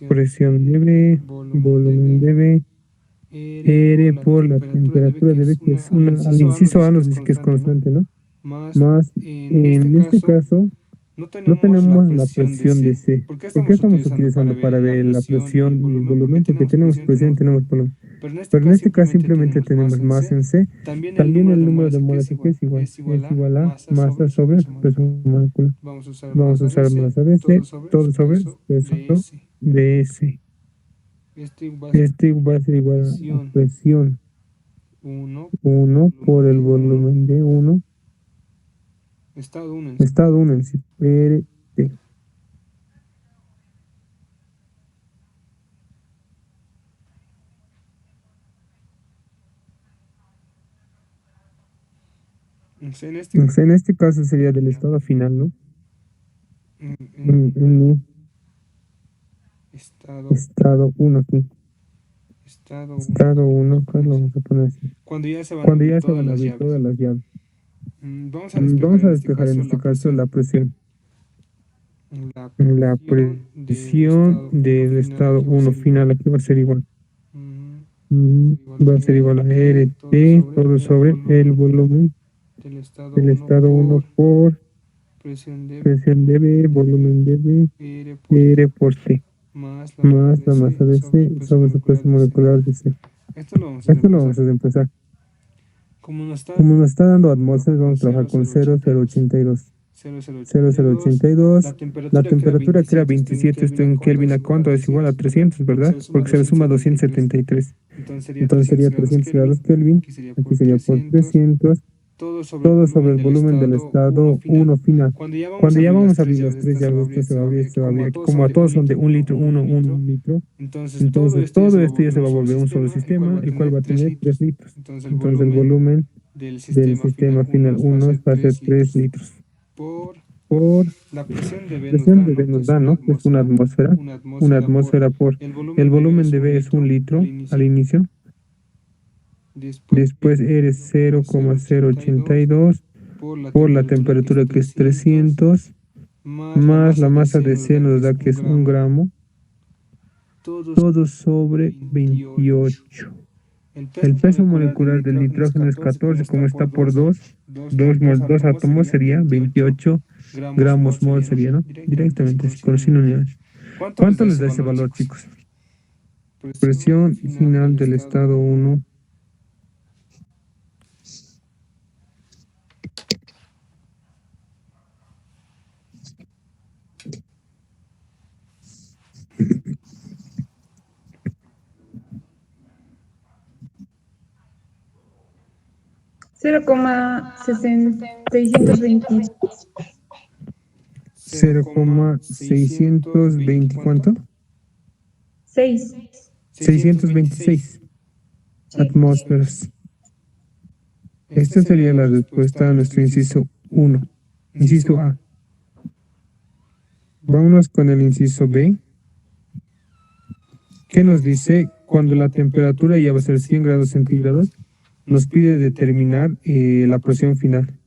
presión de B, volumen de B, R por la temperatura de B, que es al inciso A nos dice que es constante, ¿no? Más, en este caso, no tenemos la presión de C. ¿Por qué estamos utilizando para ver la presión y el volumen? Porque tenemos presión y tenemos volumen. Pero en este caso simplemente tenemos masa en C. También el número de moles que es igual a masa sobre peso molecular. Vamos a usar masa de C, todo sobre peso de S. Este va a ser igual a presión 1 por el volumen de 1. Estado 1 en sí, RT. Entonces, en este caso sería del estado final, ¿no? Estado 1 aquí. Estado 1, acá lo vamos a poner así. Cuando ya se van a abrir todas las llaves. Vamos a despejar en este caso la presión. La presión del estado 1 final aquí va a ser igual. Va a ser igual a RT, todo sobre el volumen del estado 1 por presión de B, volumen de B, R por T, más la masa de C sobre su peso molecular de C. Esto lo vamos a empezar. Como nos está dando atmósferas, vamos a trabajar con 0,082. 0,082. La temperatura que era 27, esto en Kelvin, ¿a cuánto? Es igual a 300, ¿verdad? Porque se le suma 273. Entonces sería 300 grados Kelvin. Aquí sería por 300. Todo sobre el volumen del estado 1 final. Cuando ya vamos a abrir los tres, ya esto se va a abrir, se va a abrir. Como a todos son de 1 litro, 1 litro. Entonces todo esto ya se va a volver un solo sistema, el cual va a tener 3 litros. Entonces el volumen del sistema final 1 va a ser 3 litros. Por la presión de B nos da, ¿no? Es una atmósfera. Una atmósfera por el volumen de B es 1 litro al inicio. Después R es 0,082 por la temperatura que es 300 más la masa de C nos da que es 1 gramo. Todo sobre 28. El peso molecular del nitrógeno es 14, como está por 2 átomos sería 28 gramos mol sería, ¿no? Directamente, así, con sin unidades. ¿Cuánto les da ese valor, chicos? Presión final del estado 1. Cero coma 620. 0,620, ¿cuánto? 6. 626 atmósferas. Esta sería la respuesta a nuestro inciso 1. Inciso A. Vámonos con el inciso B. ¿Qué nos dice? Cuando la temperatura ya va a ser 100 grados centígrados, nos pide determinar la presión final.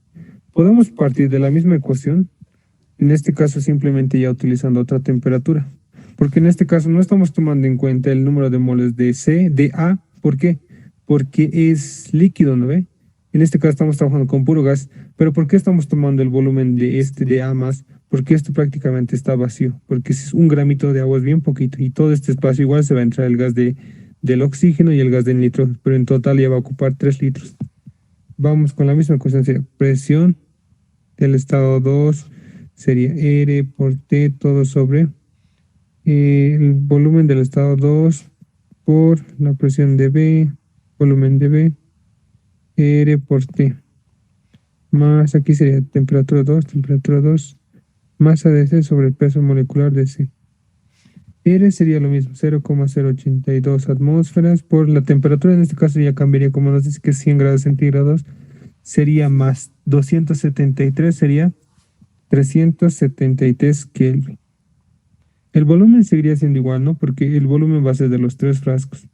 Podemos partir de la misma ecuación, en este caso simplemente ya utilizando otra temperatura, porque en este caso no estamos tomando en cuenta el número de moles de C, de A. ¿Por qué? Porque es líquido, ¿no ve? En este caso estamos trabajando con puro gas, pero ¿por qué estamos tomando el volumen de A más? Porque esto prácticamente está vacío, porque si es 1 gramito de agua es bien poquito, y todo este espacio igual se va a entrar el gas del oxígeno y el gas del nitrógeno, pero en total ya va a ocupar 3 litros. Vamos con la misma ecuación, sería presión del estado 2, sería R por T, todo sobre el volumen del estado 2 por la presión de B, volumen de B, R por T, más aquí sería temperatura 2, masa de C sobre el peso molecular de C. R sería lo mismo, 0,082 atmósferas por la temperatura, en este caso ya cambiaría, como nos dice que es 100 grados centígrados, sería más 273, sería 373 Kelvin. El volumen seguiría siendo igual, ¿no? Porque el volumen va a ser de los 3 frascos,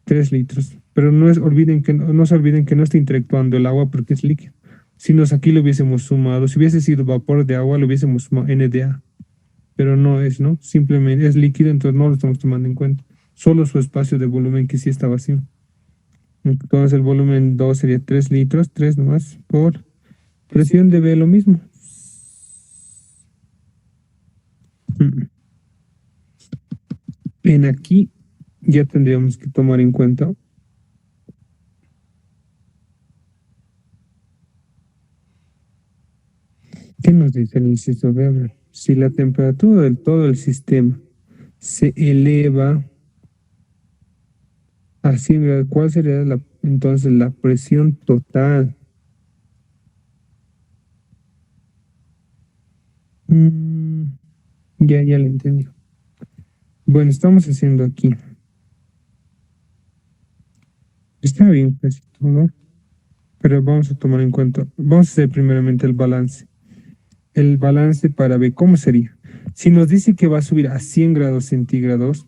3 litros. Pero no se olviden que no está interactuando el agua porque es líquido. Si nos aquí lo hubiésemos sumado, si hubiese sido vapor de agua, lo hubiésemos sumado NDA. Pero no es, ¿no? Simplemente es líquido, entonces no lo estamos tomando en cuenta. Solo su espacio de volumen que sí está vacío. Entonces el volumen 2 sería 3 litros, 3 nomás, por presión de B lo mismo. En aquí ya tendríamos que tomar en cuenta ¿qué nos dice el inciso B? A ver, si la temperatura del todo el sistema se eleva a 100 grados, ¿cuál sería entonces la presión total? Ya lo entendí. Bueno, estamos haciendo aquí. Está bien casi todo, pero vamos a tomar en cuenta, vamos a hacer primeramente el balance. El balance para ver cómo sería. Si nos dice que va a subir a 100 grados centígrados,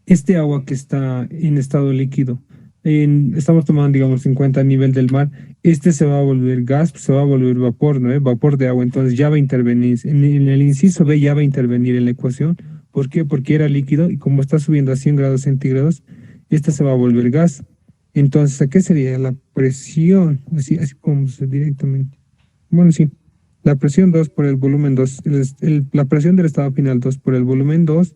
este agua que está en estado líquido, estamos tomando, digamos, en cuenta a nivel del mar, este se va a volver gas, se va a volver vapor, ¿no? Vapor de agua, entonces ya va a intervenir, en el inciso B ya va a intervenir en la ecuación. ¿Por qué? Porque era líquido y como está subiendo a 100 grados centígrados, esta se va a volver gas. Entonces, ¿a qué sería la presión? Así podemos hacer directamente. Bueno, sí. La presión 2 por el volumen 2, la presión del estado final 2 por el volumen 2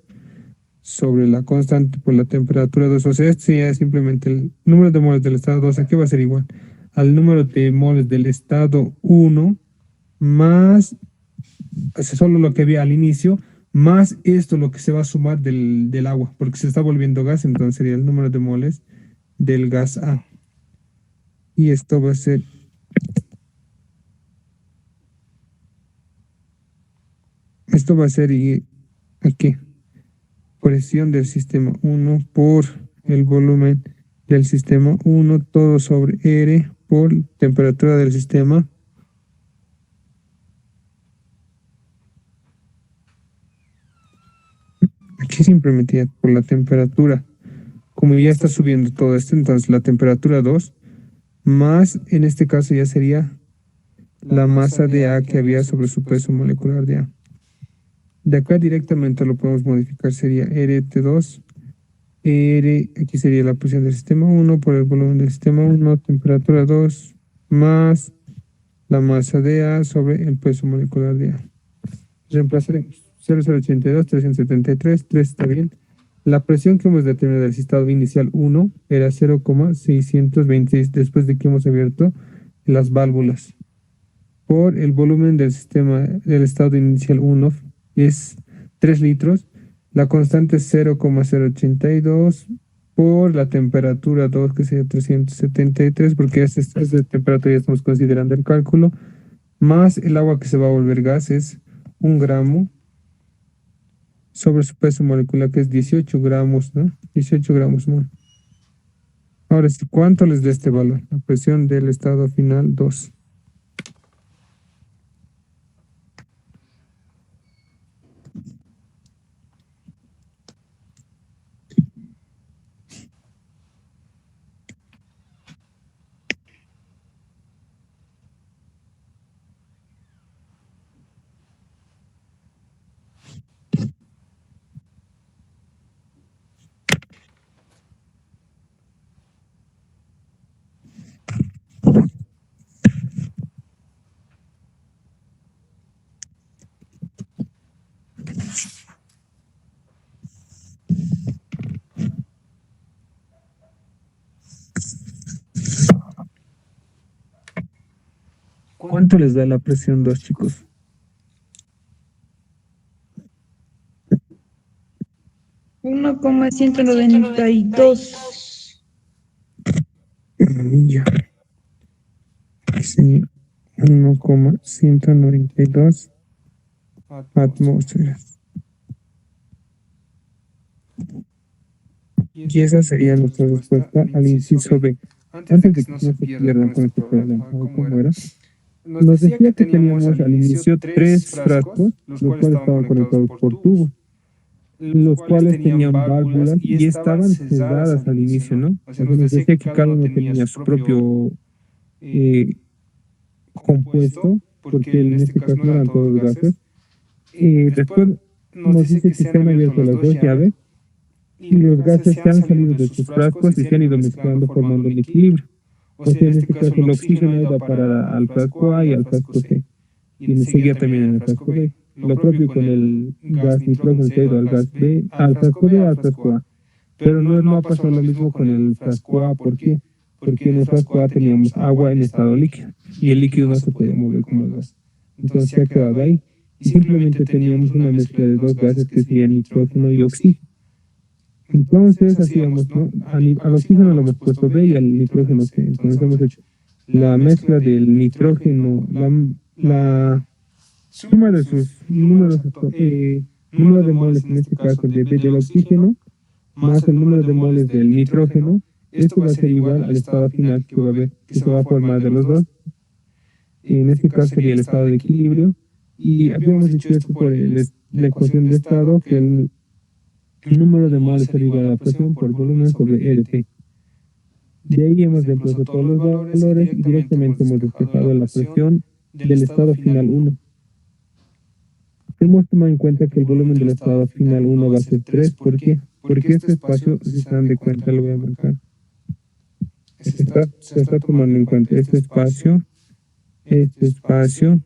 sobre la constante por la temperatura 2. O sea, este sería simplemente el número de moles del estado 2. Aquí va a ser igual al número de moles del estado 1 más, solo lo que había al inicio, más esto lo que se va a sumar del agua, porque se está volviendo gas, entonces sería el número de moles del gas A. Y esto va a ser y aquí, presión del sistema 1 por el volumen del sistema 1, todo sobre R por temperatura del sistema. Aquí simplemente por la temperatura. Como ya está subiendo todo esto, entonces la temperatura 2, más en este caso ya sería la masa de A que había sobre su peso molecular de A. De acá directamente lo podemos modificar, sería RT2, aquí sería la presión del sistema 1 por el volumen del sistema 1, temperatura 2, más la masa de A sobre el peso molecular de A. Reemplazaremos 0082, 373, 3 está bien. La presión que hemos determinado del estado inicial 1 era 0,626 después de que hemos abierto las válvulas. Por el volumen del sistema del estado inicial 1 es 3 litros. La constante es 0,082 por la temperatura 2, que sería 373, porque es de temperatura ya estamos considerando el cálculo, más el agua que se va a volver gas es 1 gramo sobre su peso molecular, que es 18 gramos, ¿no? 18 gramos mol. Ahora, ¿cuánto les da este valor? La presión del estado final 2. ¿Cuánto les da la presión 2, chicos? Uno coma 192. Ya. Sí, 1,192 atmósferas. Y esa sería nuestra respuesta al inciso B. Antes de que no se pierdan con este problema, ¿cómo era? Nos decía que teníamos al inicio 3 frascos, los cuales estaban conectados por tubos, los cuales tenían válvulas y estaban cerradas al inicio, ¿no? O sea, nos decía que cada uno tenía su propio compuesto, porque en este caso no eran todos gases. Después nos dice que se han abierto las 2 llaves y los gases se han salido de sus frascos y se han ido mezclando formando un equilibrio. O sea, en este caso el oxígeno iba para al frasco A y al frasco C, y seguía también en el frasco B. Lo propio con el gas nitrógeno se ha ido al gas B, al frasco B, al frasco A. Pero no ha pasado lo mismo con el frasco A. ¿Por qué? Porque en el frasco A teníamos agua en estado líquido y el líquido no se podía mover como el gas. Entonces se ha quedado ahí y simplemente teníamos una mezcla de 2 gases que serían nitrógeno y oxígeno. Entonces hacíamos, ¿no? Al oxígeno lo hemos puesto B y al nitrógeno C. Entonces hemos hecho la mezcla del nitrógeno, la suma de sus números, número de moles en este caso de B del oxígeno, más el número de moles del nitrógeno. Esto va a ser igual al estado final que va a haber, que se va a formar de los dos. En este caso sería el estado de equilibrio. Y habíamos dicho esto por la ecuación de estado, que el número de moles sería igual a la presión por volumen sobre RT. De ahí hemos reemplazado todos los valores y directamente hemos despejado la presión del estado final 1. Hemos tomado en cuenta que el volumen del estado final 1 va a ser 3. ¿Por qué? Porque este espacio, si se dan de cuenta, lo voy a marcar. Se está tomando en cuenta este espacio y este espacio.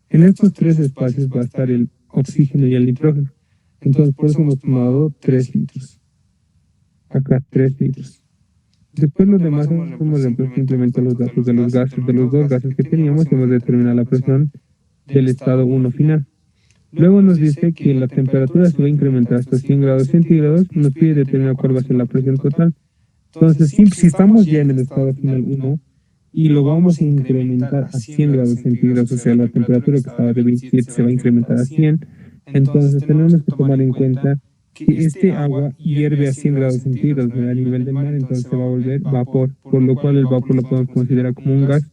En estos 3 espacios va a estar el oxígeno y el nitrógeno. Entonces, por eso hemos tomado 3 litros. Acá, 3 litros. Después los demás hemos reemplazado simplemente los datos de los gases, de los dos gases que teníamos, y hemos determinado la presión del estado 1 final. Luego nos dice que la temperatura se va a incrementar hasta 100 grados centígrados y nos pide determinar cuál va a ser la presión total. Entonces, si estamos ya en el estado final 1 y lo vamos a incrementar a 100 grados centígrados, o sea, la temperatura que estaba de 27 se va a incrementar a 100, entonces tenemos que tomar en cuenta que este agua hierve a 100 grados centígrados a nivel del mar, entonces se va a volver vapor, por lo cual el vapor lo podemos considerar como un gas.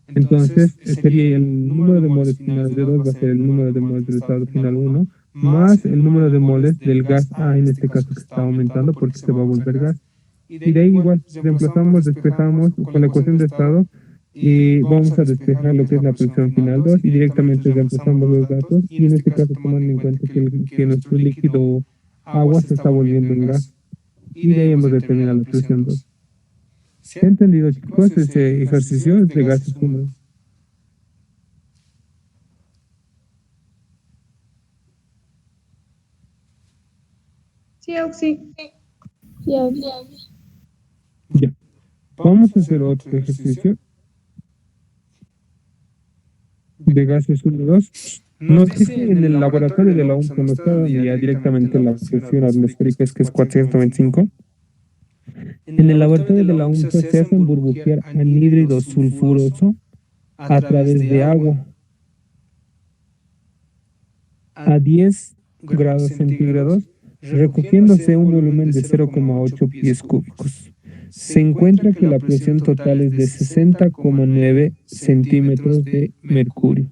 Entonces, sería el número de moles finales de 2 va a ser el número de moles del estado final 1, más el número de moles del gas A, en este caso que está aumentando porque se va a volver gas. Y de ahí igual, reemplazamos, despejamos con la ecuación de estado y vamos a despejar lo que es la presión final 2 y directamente reemplazamos los datos y en este caso tomando en cuenta que nuestro líquido agua se está volviendo en gas y de ahí hemos determinado la presión 2. ¿Se ha entendido, chicos? Este ejercicio es de gases húmedos. Sí, Auxi. Sí, Auxi. Ya. Vamos a hacer otro ejercicio de gases húmedos. Nos dice en el laboratorio de la UNC, nos está dando ya directamente la presión atmosférica, es que es 425. En el laboratorio de la UNC se hacen burbujear anhídrido sulfuroso a través de agua a 10 grados centígrados, recogiéndose un volumen de 0,8 pies cúbicos. Se encuentra que la presión total es de 60,9 centímetros de mercurio.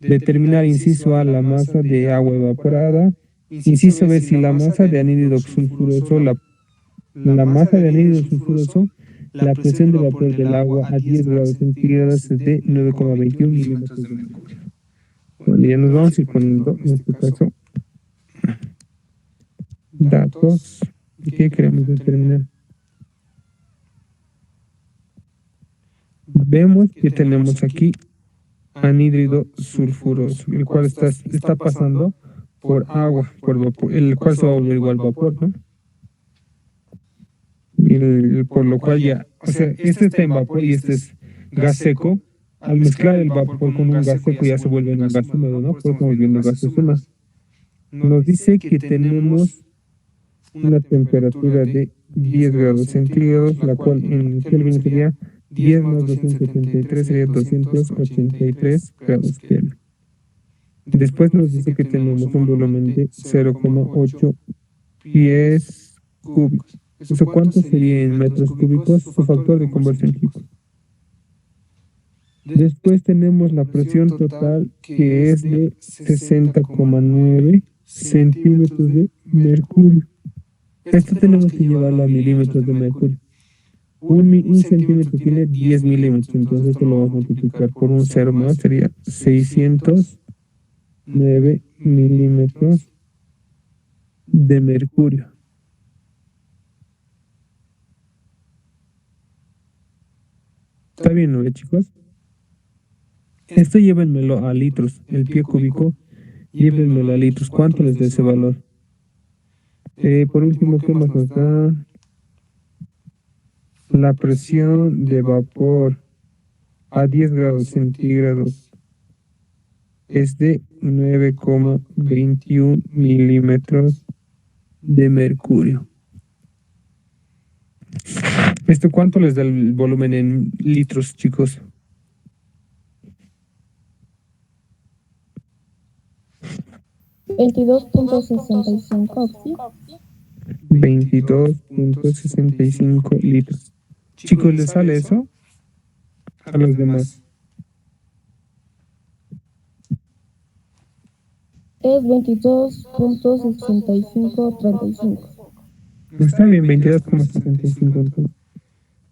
Determinar, inciso A, la masa de agua evaporada. Inciso B, si la masa de anhídrido sulfuroso, la masa de anhídrido sulfuroso, la presión de vapor del agua a 10 grados centígrados es de 9,21 milímetros de mercurio. Bueno, ya nos vamos a ir poniendo, en este caso, datos. ¿Qué queremos determinar? Vemos que tenemos aquí anhídrido sulfuroso, el cual está pasando por agua, por vapor, el cual se va a volver igual vapor, ¿no? Por lo cual ya, o sea, este está en vapor y este es gas seco. Al mezclar el vapor con un gas seco ya se vuelve un gas húmedo, ¿no? Por eso estamos viendo gases húmedos. Nos dice que tenemos una temperatura de 10 grados centígrados, la cual en Kelvin sería 10 más 283 sería 283 grados Kelvin. Después nos dice que tenemos un volumen de 0,8 pies cúbicos. ¿Eso cuánto sería en metros cúbicos? Su factor de conversión, chicos. Después tenemos la presión total que es de 60,9 centímetros de mercurio. Esto tenemos que llevarlo a milímetros de mercurio. Un centímetro tiene 10 milímetros, entonces esto lo vamos a multiplicar por un 0 más, sería 609 milímetros de mercurio. ¿Está bien, no, chicos? Esto llévenmelo a litros, el pie cúbico, llévenmelo a litros. ¿Cuánto les da ese valor? Por último, ¿qué más nos da? La presión de vapor a 10 grados centígrados es de 9,21 milímetros de mercurio. ¿Esto cuánto les da el volumen en litros, chicos? $22.65. 22,65 litros. Chicos, ¿les sale eso? A los demás. Es 22.6535. Está bien, 22,65 entonces.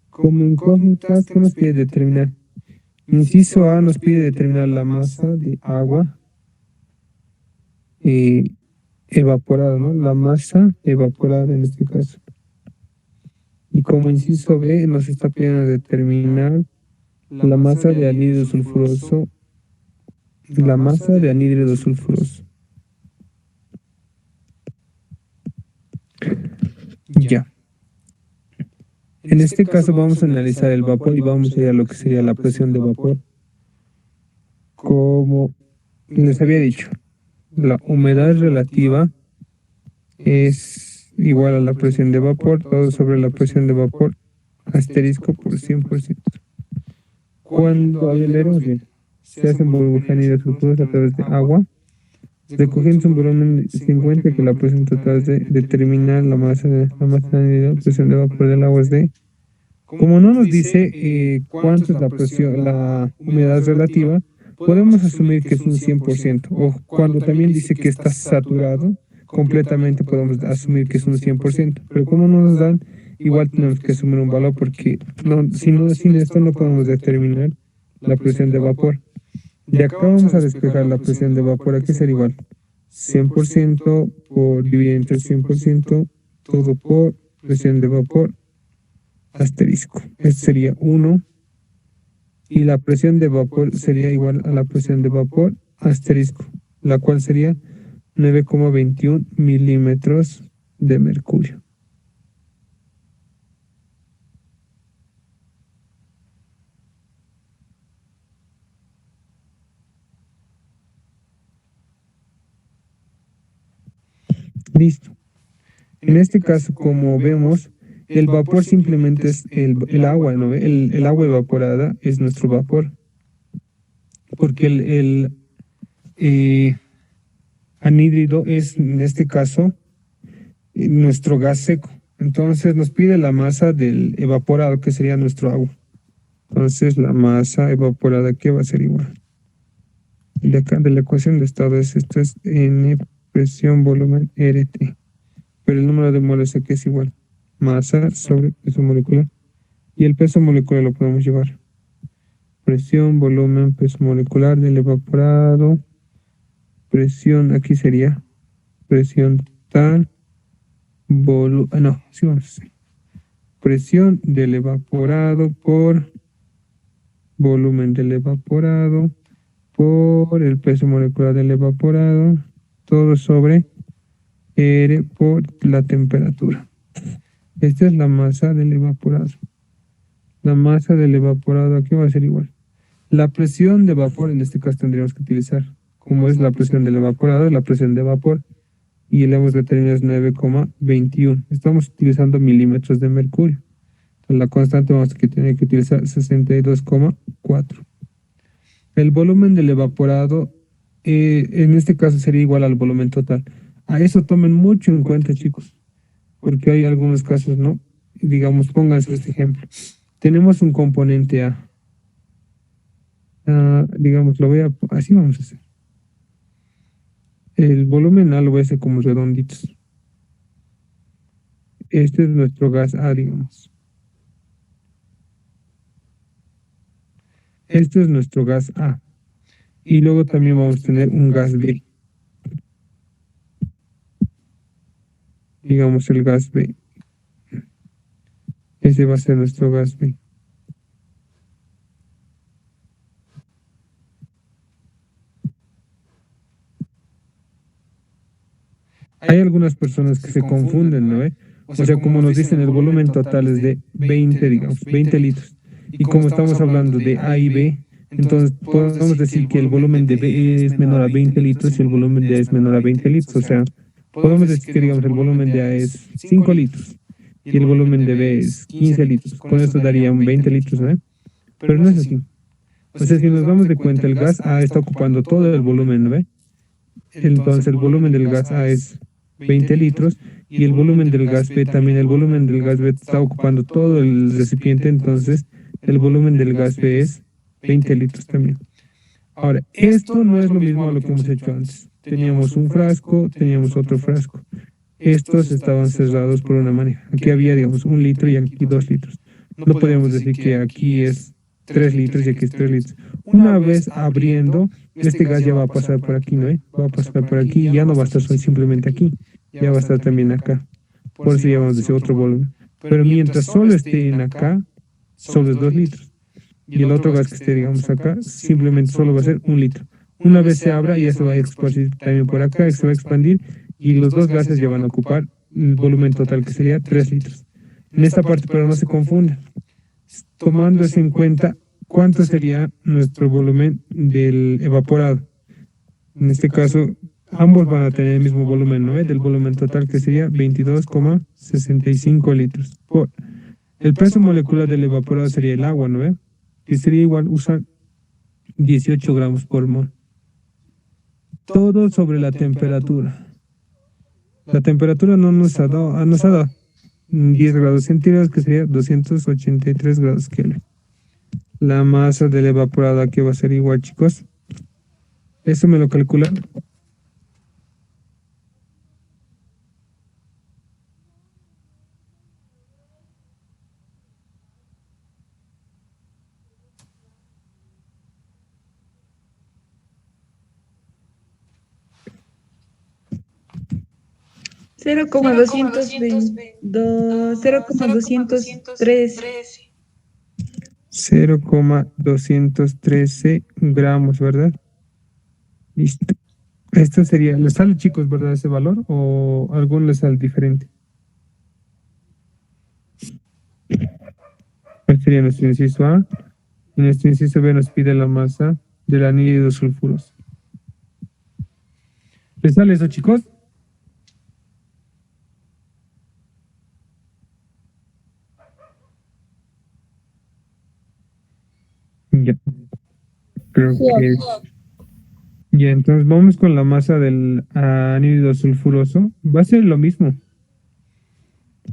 Como incógnitas, ¿qué nos pide determinar? Inciso A nos pide determinar la masa de agua evaporada, ¿no? La masa evaporada en este caso. Y como inciso B nos está pidiendo determinar la masa de anhídrido sulfuroso. La masa de anhídrido sulfuroso. Ya. En este caso vamos a analizar el vapor y vamos a ir a lo que sería la presión de vapor. Como les había dicho, la humedad relativa es igual a la presión de vapor, todo sobre la presión de vapor, asterisco por 100%. Cuando, leeremos bien, se hacen burbujas hidrosulfuros a través de agua, recogiendo un volumen de 50 que la presión total de determinar la masa de la presión de vapor del agua es de. Como no nos dice cuánto es la presión, la humedad relativa, podemos asumir que es un 100%. O cuando también dice que está saturado, completamente podemos asumir que es un 100%. Pero como no nos dan, igual tenemos que asumir un valor porque sin esto no podemos determinar la presión de vapor. De acá vamos a despejar la presión de vapor, aquí será igual 100% por dividir entre 100%, todo por presión de vapor, asterisco. Esto sería 1 y la presión de vapor sería igual a la presión de vapor, asterisco, la cual sería 9,21 milímetros de mercurio. Listo. En este caso, como vemos, el vapor simplemente es el agua, ¿no? El agua evaporada es nuestro vapor. Porque el anhídrido es, en este caso, nuestro gas seco. Entonces nos pide la masa del evaporado, que sería nuestro agua. Entonces la masa evaporada, que va a ser igual. De acá de la ecuación de estado esto es N presión volumen RT. Pero el número de moles aquí es igual. Masa sobre peso molecular. Y el peso molecular lo podemos llevar. Presión, volumen, peso molecular del evaporado. Presión, aquí sería presión total. Sí vamos a hacer. Presión del evaporado por volumen del evaporado por el peso molecular del evaporado. Todo sobre R por la temperatura. Esta es la masa del evaporado. La masa del evaporado aquí va a ser igual. La presión de vapor, en este caso tendríamos que utilizar, como es la presión del evaporado, la presión de vapor, y el hemos determinado es 9,21. Estamos utilizando milímetros de mercurio. Entonces la constante vamos a tener que utilizar 62,4. El volumen del evaporado, en este caso sería igual al volumen total. A eso tomen mucho en cuenta, chicos, porque hay algunos casos, ¿no? Digamos, pónganse este ejemplo. Tenemos un componente A. Digamos, así vamos a hacer. El volumen A lo voy a hacer como redonditos. Este es nuestro gas A, digamos. Este es nuestro gas A. Y luego también vamos a tener un gas B. Digamos el gas B. Ese va a ser nuestro gas B. Hay algunas personas que se confunden, ¿no? O sea, como nos dicen, el volumen total es de 20, digamos, 20 litros. Y como estamos hablando de A y B, entonces podemos decir que el volumen de B es menor a 20 litros y el volumen de A es menor a 20 litros. O sea, podemos decir que, digamos, el volumen de A es 5 litros y el volumen de B es 15 litros. Con esto daría un 20 litros, ¿no? Pero no es así. O sea, si nos damos de cuenta, el gas A está ocupando todo el volumen, ¿no? Entonces el volumen del gas A es 20 litros y el volumen del gas B también. El volumen del gas B está ocupando todo el recipiente, entonces el volumen del gas B es 20 litros también. Ahora, esto no es lo mismo a lo que hemos hecho antes. Teníamos un frasco, teníamos otro frasco. Estos estaban cerrados por una manera. Aquí había, digamos, 1 litro y aquí 2 litros. No podemos decir que aquí es 3 litros y aquí es 3 litros. Una vez abriendo, este gas ya va a pasar por aquí, ¿no? Va a pasar por aquí y ya no va a estar simplemente aquí. Ya va a estar también acá. Por eso llamamos ese otro volumen. Pero mientras solo esté en acá, solo es 2 litros. Y el otro gas que esté, digamos, acá, simplemente solo va a ser 1 litro. Una vez se abra, ya se va a expandir también por acá, se va a expandir y los dos gases ya van a ocupar el volumen total, que sería 3 litros. En esta parte, pero no se confunda, tomándose en cuenta cuánto sería nuestro volumen del evaporado. En este caso, ambos van a tener el mismo volumen, ¿no? Del volumen total, que sería 22,65 litros. El peso molecular del evaporado sería el agua, ¿no? Que sería igual, usar 18 gramos por mol. Todo sobre la temperatura. La temperatura no nos ha dado, nos ha dado 10 grados centígrados, que sería 283 grados Kelvin. La masa del evaporado aquí va a ser igual, chicos. Eso me lo calculan. Cero coma 0,213. 0,213 gramos, ¿verdad? Listo. Esto sería, ¿les sale, chicos, verdad, ese valor? ¿O algún les sale diferente? ¿Cuál sería nuestro inciso A? En nuestro inciso B nos pide la masa del anhídrido sulfuroso. ¿Les sale eso, chicos? Ya. Creo Sí, que ok. ya, entonces vamos con la masa del anhídrido sulfuroso. Va a ser lo mismo.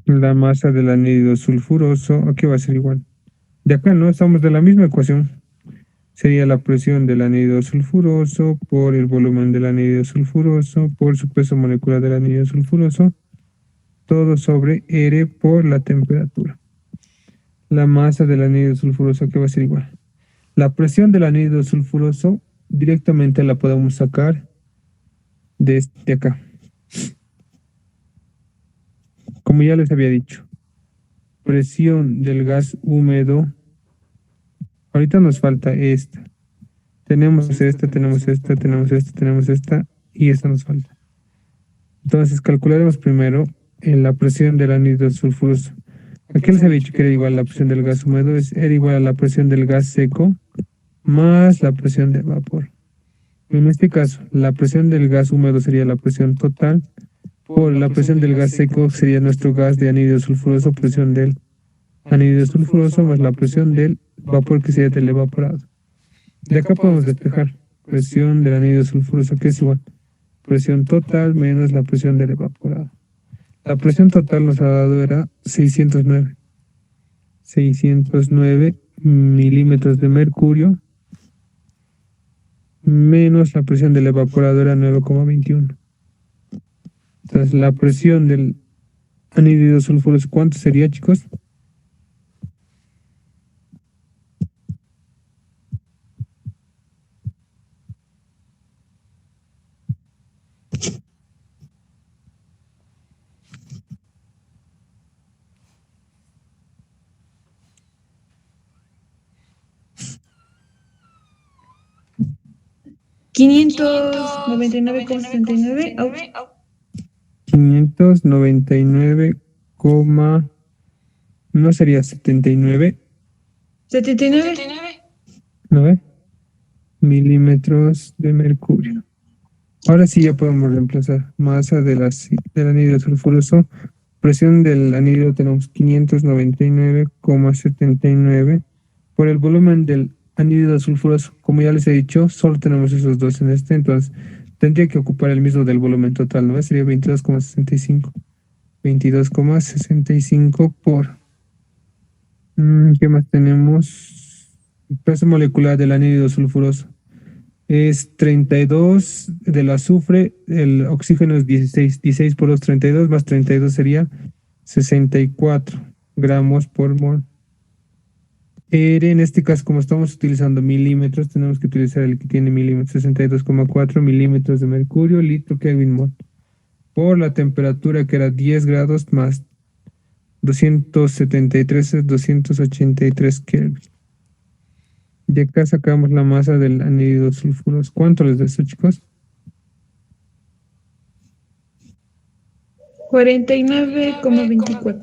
La masa del anhídrido sulfuroso, aquí va a ser igual. De acá, ¿no? Estamos de la misma ecuación. Sería la presión del anhídrido sulfuroso por el volumen del anhídrido sulfuroso por su peso molecular del anhídrido sulfuroso, todo sobre R por la temperatura. La masa del anhídrido sulfuroso, aquí va a ser igual. La presión del anhídrido sulfuroso directamente la podemos sacar desde acá. Como ya les había dicho, presión del gas húmedo. Ahorita nos falta esta. Tenemos esta, tenemos esta, tenemos esta, tenemos esta y esta nos falta. Entonces calcularemos primero la presión del anhídrido sulfuroso. Aquí les había dicho que era igual la presión del gas húmedo, era igual a la presión del gas seco más la presión de vapor. En este caso, la presión del gas húmedo sería la presión total, por la presión del gas seco sería nuestro gas de anhídrido sulfuroso, presión del anhídrido sulfuroso más la presión del vapor, que sería del evaporado. De acá podemos despejar presión del anhídrido sulfuroso, que es igual presión total menos la presión del evaporado. La presión total nos ha dado era 609 milímetros de mercurio menos la presión del evaporador era 9,21. Entonces la presión del anhídrido sulfuroso, ¿cuánto sería, chicos? $599,79. 599, no sería 79, 79. ¿no ve? Milímetros de mercurio. Ahora sí ya podemos reemplazar masa del anhídrido sulfuroso. Presión del anhídrido tenemos 599,79 por el volumen del anhídrido sulfuroso. Como ya les he dicho, solo tenemos esos dos en este, entonces tendría que ocupar el mismo del volumen total, ¿no? Sería 22,65. 22,65 por... ¿qué más tenemos? El peso molecular del anhídrido sulfuroso es 32 del azufre, el oxígeno es 16, 16 por 2, 32, más 32 sería 64 gramos por mol. En este caso, como estamos utilizando milímetros, tenemos que utilizar el que tiene milímetros, 62,4 milímetros de mercurio, litro Kelvin mol. Por la temperatura que era 10 grados más 273 es 283 Kelvin. De acá sacamos la masa del anhídrido sulfuroso. ¿Cuánto les da eso, chicos? 49,24.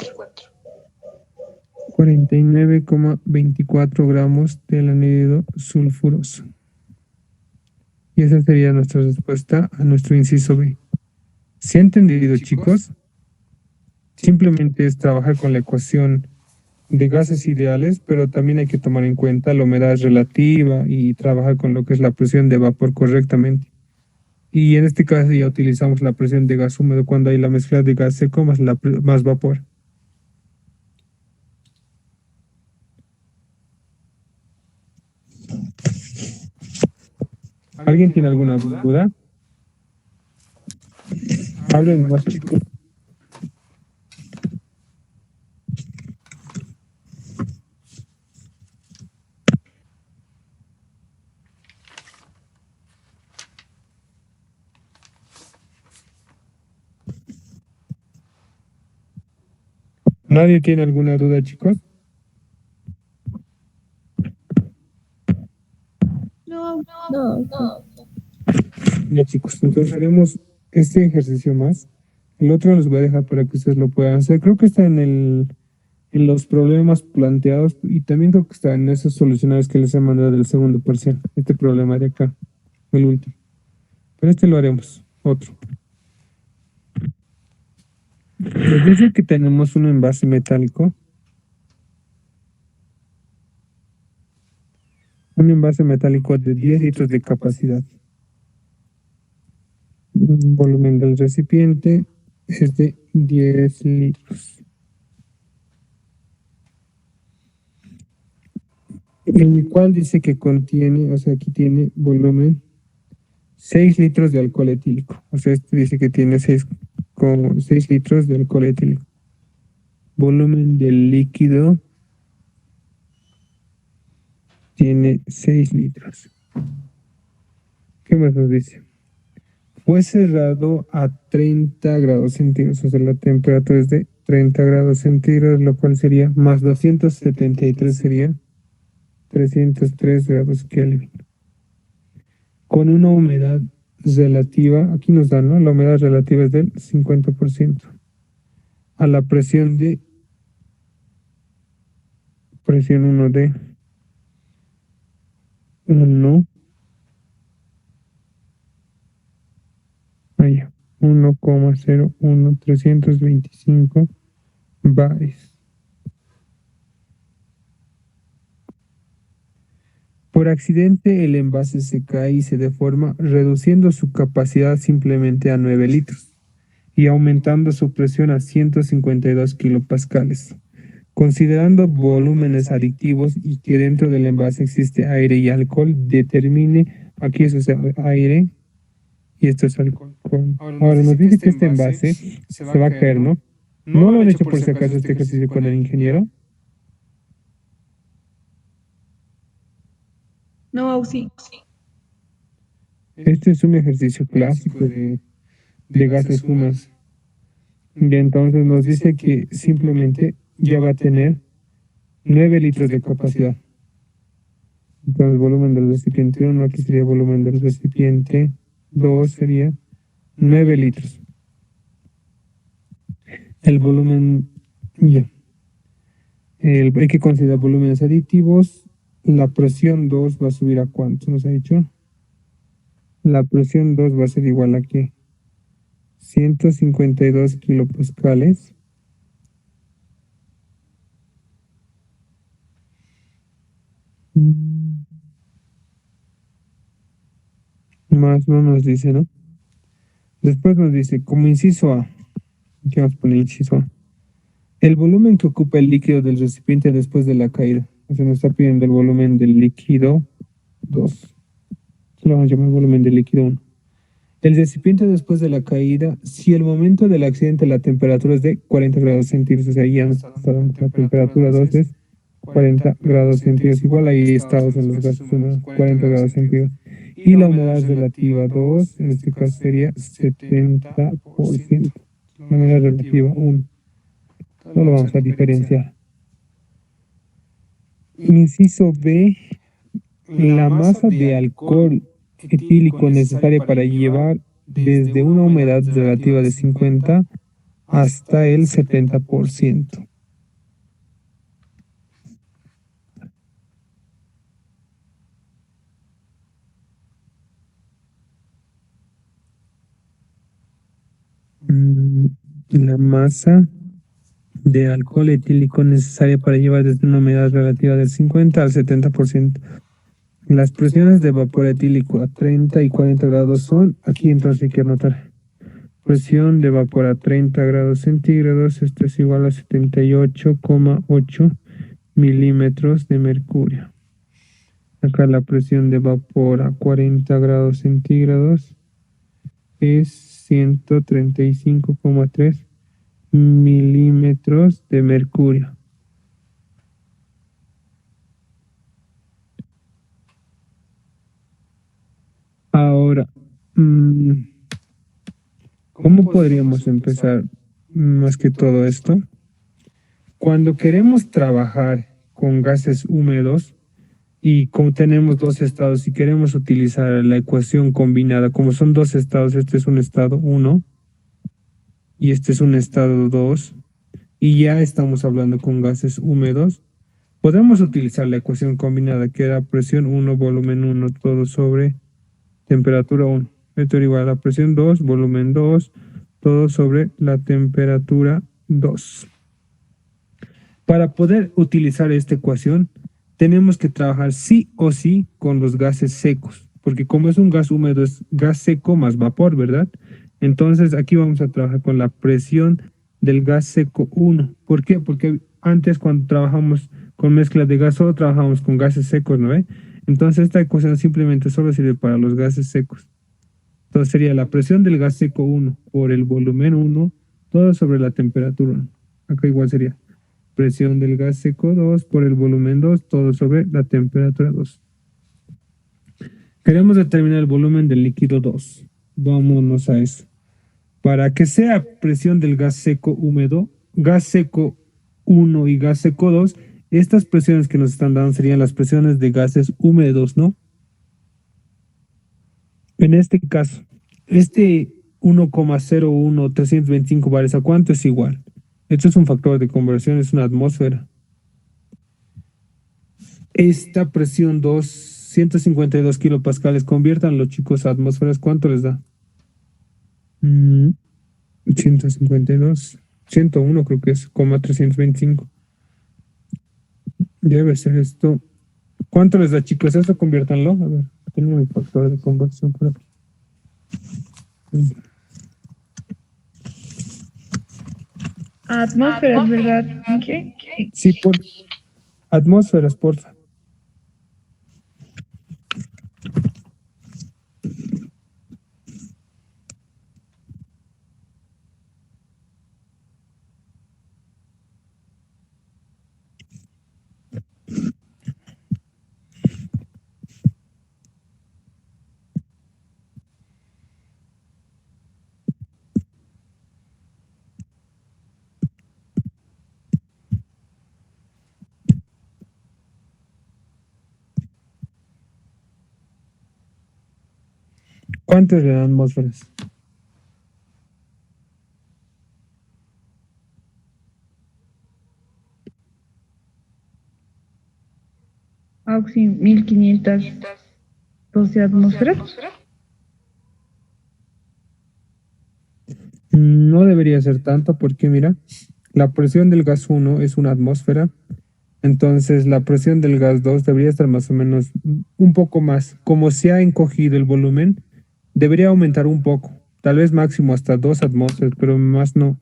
49,24 gramos del anhídrido sulfuroso. Y esa sería nuestra respuesta a nuestro inciso B. ¿Se ha entendido, chicos? Simplemente es trabajar con la ecuación de gases ideales, pero también hay que tomar en cuenta la humedad relativa y trabajar con lo que es la presión de vapor correctamente. Y en este caso ya utilizamos la presión de gas húmedo cuando hay la mezcla de gas seco más vapor. ¿Alguien tiene alguna duda? Hablen más, chicos. ¿Nadie tiene alguna duda, chicos? No, No, Ya, chicos, entonces haremos este ejercicio más. El otro los voy a dejar para que ustedes lo puedan hacer. Creo que está en los problemas planteados y también creo que está en esos solucionarios que les he mandado del segundo parcial. Este problema de acá, el último. Pero este lo haremos, otro. Les dice que tenemos un envase metálico. Un envase metálico de 10 litros de capacidad. El volumen del recipiente es de 10 litros. En el cual dice que contiene, o sea, aquí tiene volumen 6 litros de alcohol etílico. O sea, este dice que tiene 6 litros de alcohol etílico. Volumen del líquido tiene 6 litros. ¿Qué más nos dice? Fue cerrado a 30 grados centígrados, o sea, la temperatura es de 30 grados centígrados, lo cual sería más 273 sería 303 grados Kelvin. Con una humedad relativa, aquí nos dan, ¿no? La humedad relativa es del 50%. A la presión 1 de 1. 1,01325 bares. Por accidente el envase se cae y se deforma, reduciendo su capacidad simplemente a 9 litros y aumentando su presión a 152 kilopascales. Considerando volúmenes aditivos y que dentro del envase existe aire y alcohol, determine, aquí eso es aire y esto es alcohol. Ahora nos dice que este envase se va a caer, ¿no? ¿No lo han hecho por si acaso este ejercicio con el ingeniero? no, Auxi. Este es un ejercicio clásico de gases húmedos. Y entonces nos dice que simplemente ya va a tener 9 litros de capacidad. Entonces el volumen del recipiente 1, aquí sería el volumen del recipiente 2, sería 9 litros. El volumen, ya. Hay que considerar volúmenes aditivos. La presión 2 va a subir a ¿cuánto nos ha dicho? La presión 2 va a ser igual a ¿qué? 152 kilopascales. Más no nos dice, ¿no? Después nos dice, como inciso A, ¿qué vamos a poner inciso A? El volumen que ocupa el líquido del recipiente después de la caída. O sea, nos está pidiendo el volumen del líquido 2. Lo vamos a llamar volumen del líquido 1. El recipiente después de la caída, si el momento del accidente la temperatura es de 40 grados centígrados, o sea, ya nos está dando la temperatura 2 es 40 grados centígrados. Igual ahí estados en los gases, 40 grados centígrados. Y la humedad relativa 2, en este caso sería 70%. La humedad relativa 1. No lo vamos a diferenciar. Inciso B, la masa de alcohol etílico necesaria para llevar desde una humedad relativa de 50 hasta el 70%. La masa de alcohol etílico necesaria para llevar desde una humedad relativa del 50 al 70%. Las presiones de vapor etílico a 30 y 40 grados son, aquí entonces hay que anotar, presión de vapor a 30 grados centígrados, esto es igual a 78,8 milímetros de mercurio. Acá la presión de vapor a 40 grados centígrados es 135,3 milímetros de mercurio. Ahora, ¿cómo podríamos empezar más que todo esto? Cuando queremos trabajar con gases húmedos y como tenemos dos estados y queremos utilizar la ecuación combinada, como son dos estados, este es un estado 1 y este es un estado 2, y ya estamos hablando con gases húmedos, podemos utilizar la ecuación combinada que era presión 1, volumen 1, todo sobre temperatura 1. Esto era igual a presión 2, volumen 2, todo sobre la temperatura 2. Para poder utilizar esta ecuación, tenemos que trabajar sí o sí con los gases secos, porque como es un gas húmedo, es gas seco más vapor, ¿verdad? Entonces aquí vamos a trabajar con la presión del gas seco 1. ¿Por qué? Porque antes cuando trabajamos con mezcla de gas solo trabajamos con gases secos, ¿no ve? Entonces esta ecuación simplemente solo sirve para los gases secos. Entonces sería la presión del gas seco 1 por el volumen 1, todo sobre la temperatura 1. Acá igual sería presión del gas seco 2 por el volumen 2, todo sobre la temperatura 2. Queremos determinar el volumen del líquido 2. Vámonos a eso. Para que sea presión del gas seco húmedo, gas seco 1 y gas seco 2, estas presiones que nos están dando serían las presiones de gases húmedos, ¿no? En este caso, este 1,01325 bares, ¿a cuánto es igual? Esto es un factor de conversión, es una atmósfera. Esta presión 2, 152 kilopascales, conviértanlo chicos a atmósferas, ¿cuánto les da? 152, 101 creo que es, 325. Debe ser esto. ¿Cuánto les da chicos? Esto conviértanlo. A ver, tengo mi factor de conversión por aquí. Atmósferas, ¿verdad? ¿Qué? Sí, por atmósferas, porfa. ¿Cuántas le dan atmósferas? Auxi, 1512 atmósferas. No debería ser tanto porque mira, la presión del gas 1 es una atmósfera, entonces la presión del gas 2 debería estar más o menos un poco más. Como se ha encogido el volumen, debería aumentar un poco, tal vez máximo hasta 2 atmósferas, pero más no.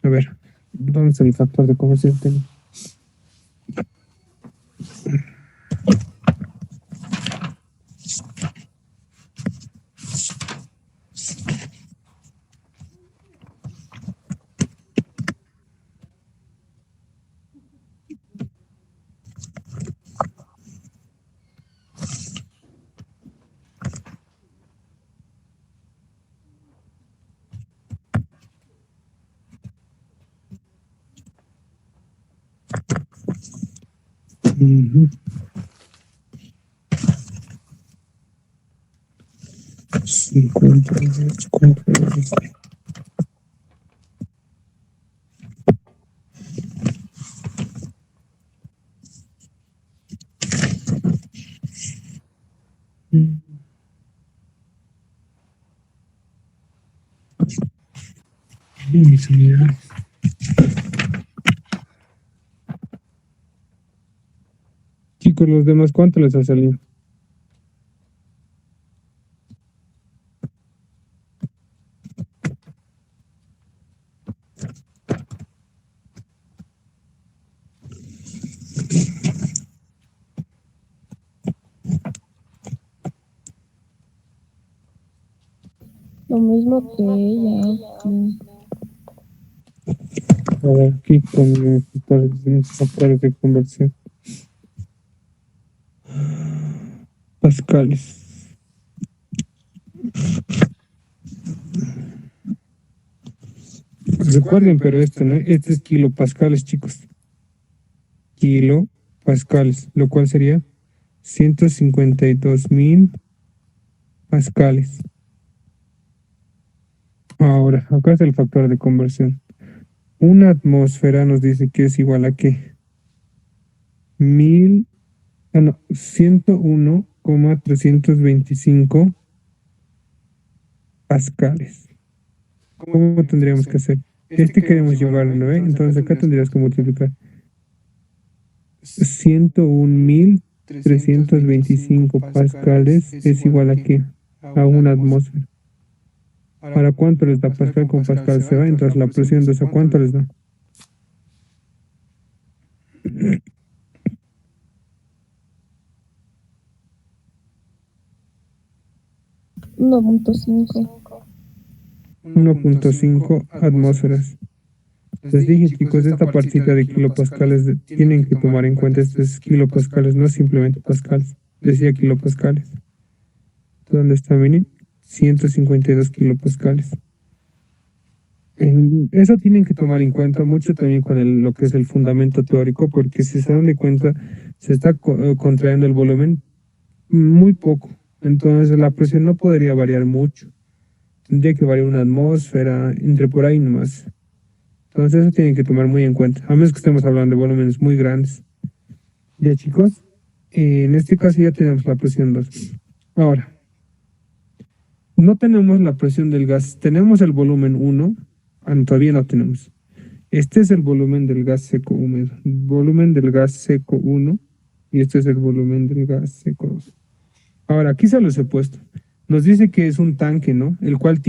A ver, ¿dónde está el factor de conversión? Uh-huh. 50. Y mis unidades. Chicos, los demás, ¿cuánto les ha salido? Lo mismo que ella. A ver, aquí con los factores de conversión. Pascales. Recuerden, pero esto, ¿no? Este es kilopascales, chicos. Kilopascales, lo cual sería 152.000 pascales. Ahora, acá es el factor de conversión. Una atmósfera nos dice que es igual a ¿qué? 101,325 pascales. ¿Cómo tendríamos que hacer? Este queremos llevarlo, ¿eh? Entonces acá tendrías que multiplicar 101.325 pascales es igual a ¿qué? A una atmósfera. ¿Para cuánto les da Pascal? Con Pascal se va, entonces la presión de eso, ¿cuánto les da? Uno punto cinco. 1.5 atmósferas. Les dije, chicos, esta partita de kilopascales tienen que tomar en cuenta estos kilopascales, no simplemente pascales. Decía kilopascales. ¿Dónde está, miren? 152 kilopascales. Eso tienen que tomar en cuenta mucho también con lo que es el fundamento teórico, porque si se dan de cuenta, se está contrayendo el volumen muy poco. Entonces la presión no podría variar mucho. Tendría que variar una atmósfera, entre por ahí nomás. Entonces eso tienen que tomar muy en cuenta, a menos que estemos hablando de volúmenes muy grandes. Ya, chicos, en este caso ya tenemos la presión 2. Ahora, no tenemos la presión del gas, tenemos el volumen 1, todavía no tenemos. Este es el volumen del gas seco húmedo, volumen del gas seco 1, y este es el volumen del gas seco 2. Ahora, aquí se los he puesto. Nos dice que es un tanque, ¿no? El cual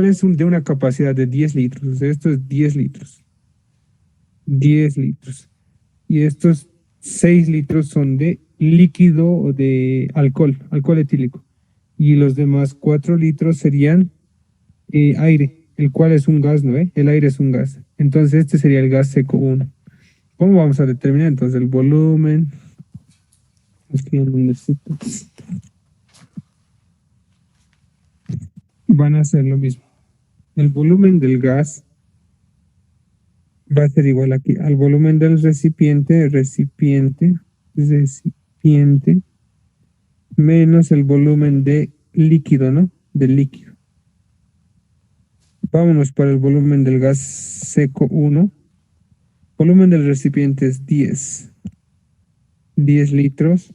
es de una capacidad de 10 litros. O sea, esto es 10 litros. 10 litros. Y estos 6 litros son de líquido o de alcohol etílico. Y los demás 4 litros serían aire, el cual es un gas, ¿no? El aire es un gas. Entonces, este sería el gas seco 1. ¿Cómo vamos a determinar entonces el volumen? Es que ya lo necesito. Van a hacer lo mismo. El volumen del gas va a ser igual aquí al volumen del recipiente, menos el volumen de líquido, ¿no? Del líquido. Vámonos para el volumen del gas seco 1. Volumen del recipiente es 10. 10 litros.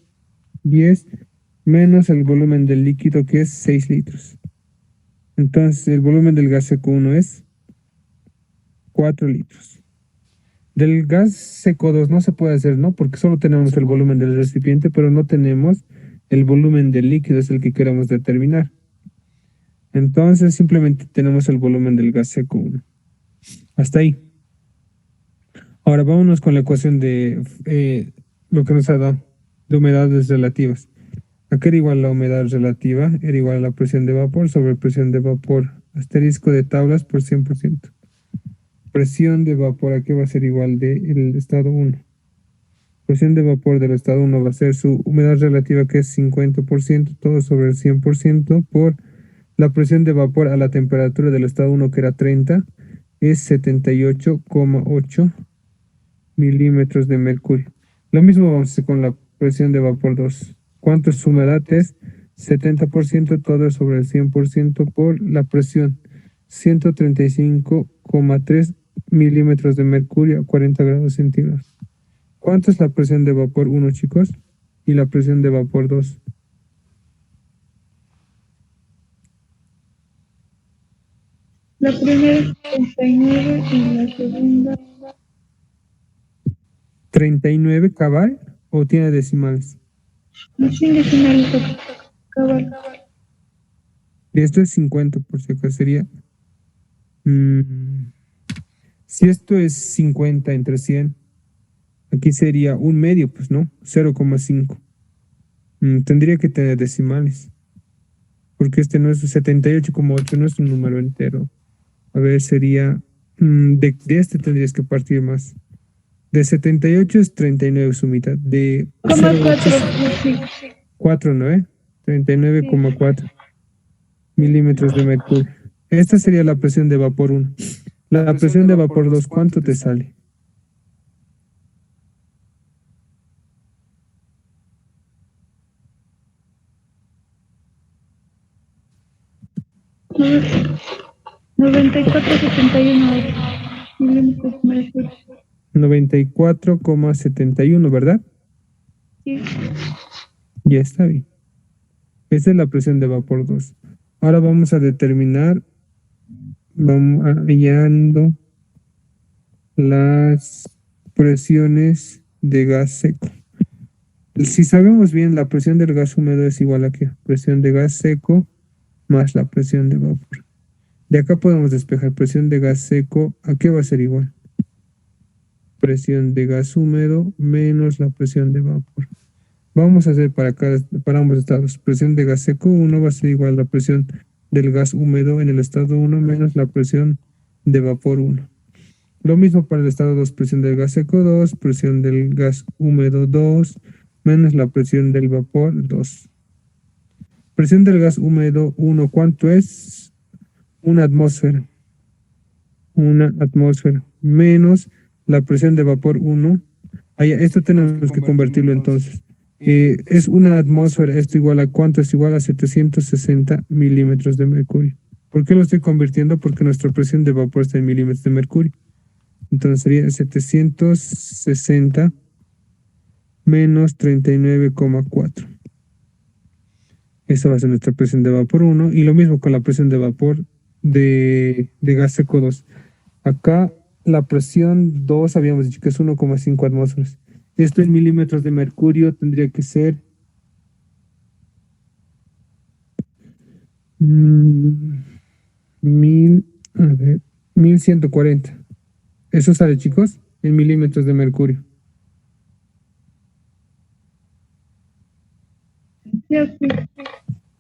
10 menos el volumen del líquido que es 6 litros. Entonces el volumen del gas seco 1 es 4 litros. Del gas seco 2 no se puede hacer, ¿no? Porque solo tenemos el volumen del recipiente, pero no tenemos el volumen del líquido, es el que queremos determinar. Entonces simplemente tenemos el volumen del gas seco 1. Hasta ahí. Ahora vámonos con la ecuación de lo que nos ha dado, de humedades relativas. Acá era igual la humedad relativa, era igual a la presión de vapor sobre presión de vapor, asterisco de tablas por 100%. Presión de vapor aquí va a ser igual del estado 1. Presión de vapor del estado 1 va a ser su humedad relativa, que es 50%, todo sobre el 100%, por la presión de vapor a la temperatura del estado 1, que era 30, es 78,8 milímetros de mercurio. Lo mismo vamos a hacer con la presión de vapor 2. ¿Cuánto es su humedad? Es 70%, todo sobre el 100%, por la presión 135,3 milímetros de mercurio a 40 grados centígrados. ¿Cuánto es la presión de vapor 1, chicos? Y la presión de vapor 2. La primera es 39 y la segunda 39 cabal o tiene decimales. no sin decimales cabal. Y esto es 50, por si acaso sería. Si esto es 50 entre 100, aquí sería un medio, pues no, 0,5. Tendría que tener decimales, porque este no es 78,8, no es un número entero. A ver, sería, de este tendrías que partir más. De 78 es 39 su mitad. De 0,8 es 4, ¿no? 39,4 milímetros de mercurio. Esta sería la presión de vapor 1. La presión de vapor 2, ¿cuánto te sale? No, 94,71 milímetros de mercurio. 94,71, ¿verdad? Sí. Ya está bien. Esa es la presión de vapor 2. Ahora vamos a determinar, vamos hallando las presiones de gas seco. Si sabemos bien, la presión del gas húmedo es igual a ¿qué? Presión de gas seco más la presión de vapor. De acá podemos despejar presión de gas seco. ¿A qué va a ser igual? Presión de gas húmedo menos la presión de vapor. Vamos a hacer para ambos estados. Presión de gas seco 1 va a ser igual a la presión del gas húmedo en el estado 1 menos la presión de vapor 1. Lo mismo para el estado 2, presión del gas seco 2, presión del gas húmedo 2, menos la presión del vapor 2. Presión del gas húmedo 1, ¿cuánto es? Una atmósfera. Una atmósfera. Menos la presión de vapor 1. Esto tenemos que convertirlo entonces. Es una atmósfera. Esto igual a ¿cuánto? Es igual a 760 milímetros de mercurio. ¿Por qué lo estoy convirtiendo? Porque nuestra presión de vapor está en milímetros de mercurio. Entonces sería 760 menos 39,4. Esa va a ser nuestra presión de vapor 1. Y lo mismo con la presión de vapor de gas seco 2. Acá la presión 2 habíamos dicho que es 1,5 atmósferas. Esto en milímetros de mercurio tendría que ser 1140. ¿Eso sale, chicos? En milímetros de mercurio.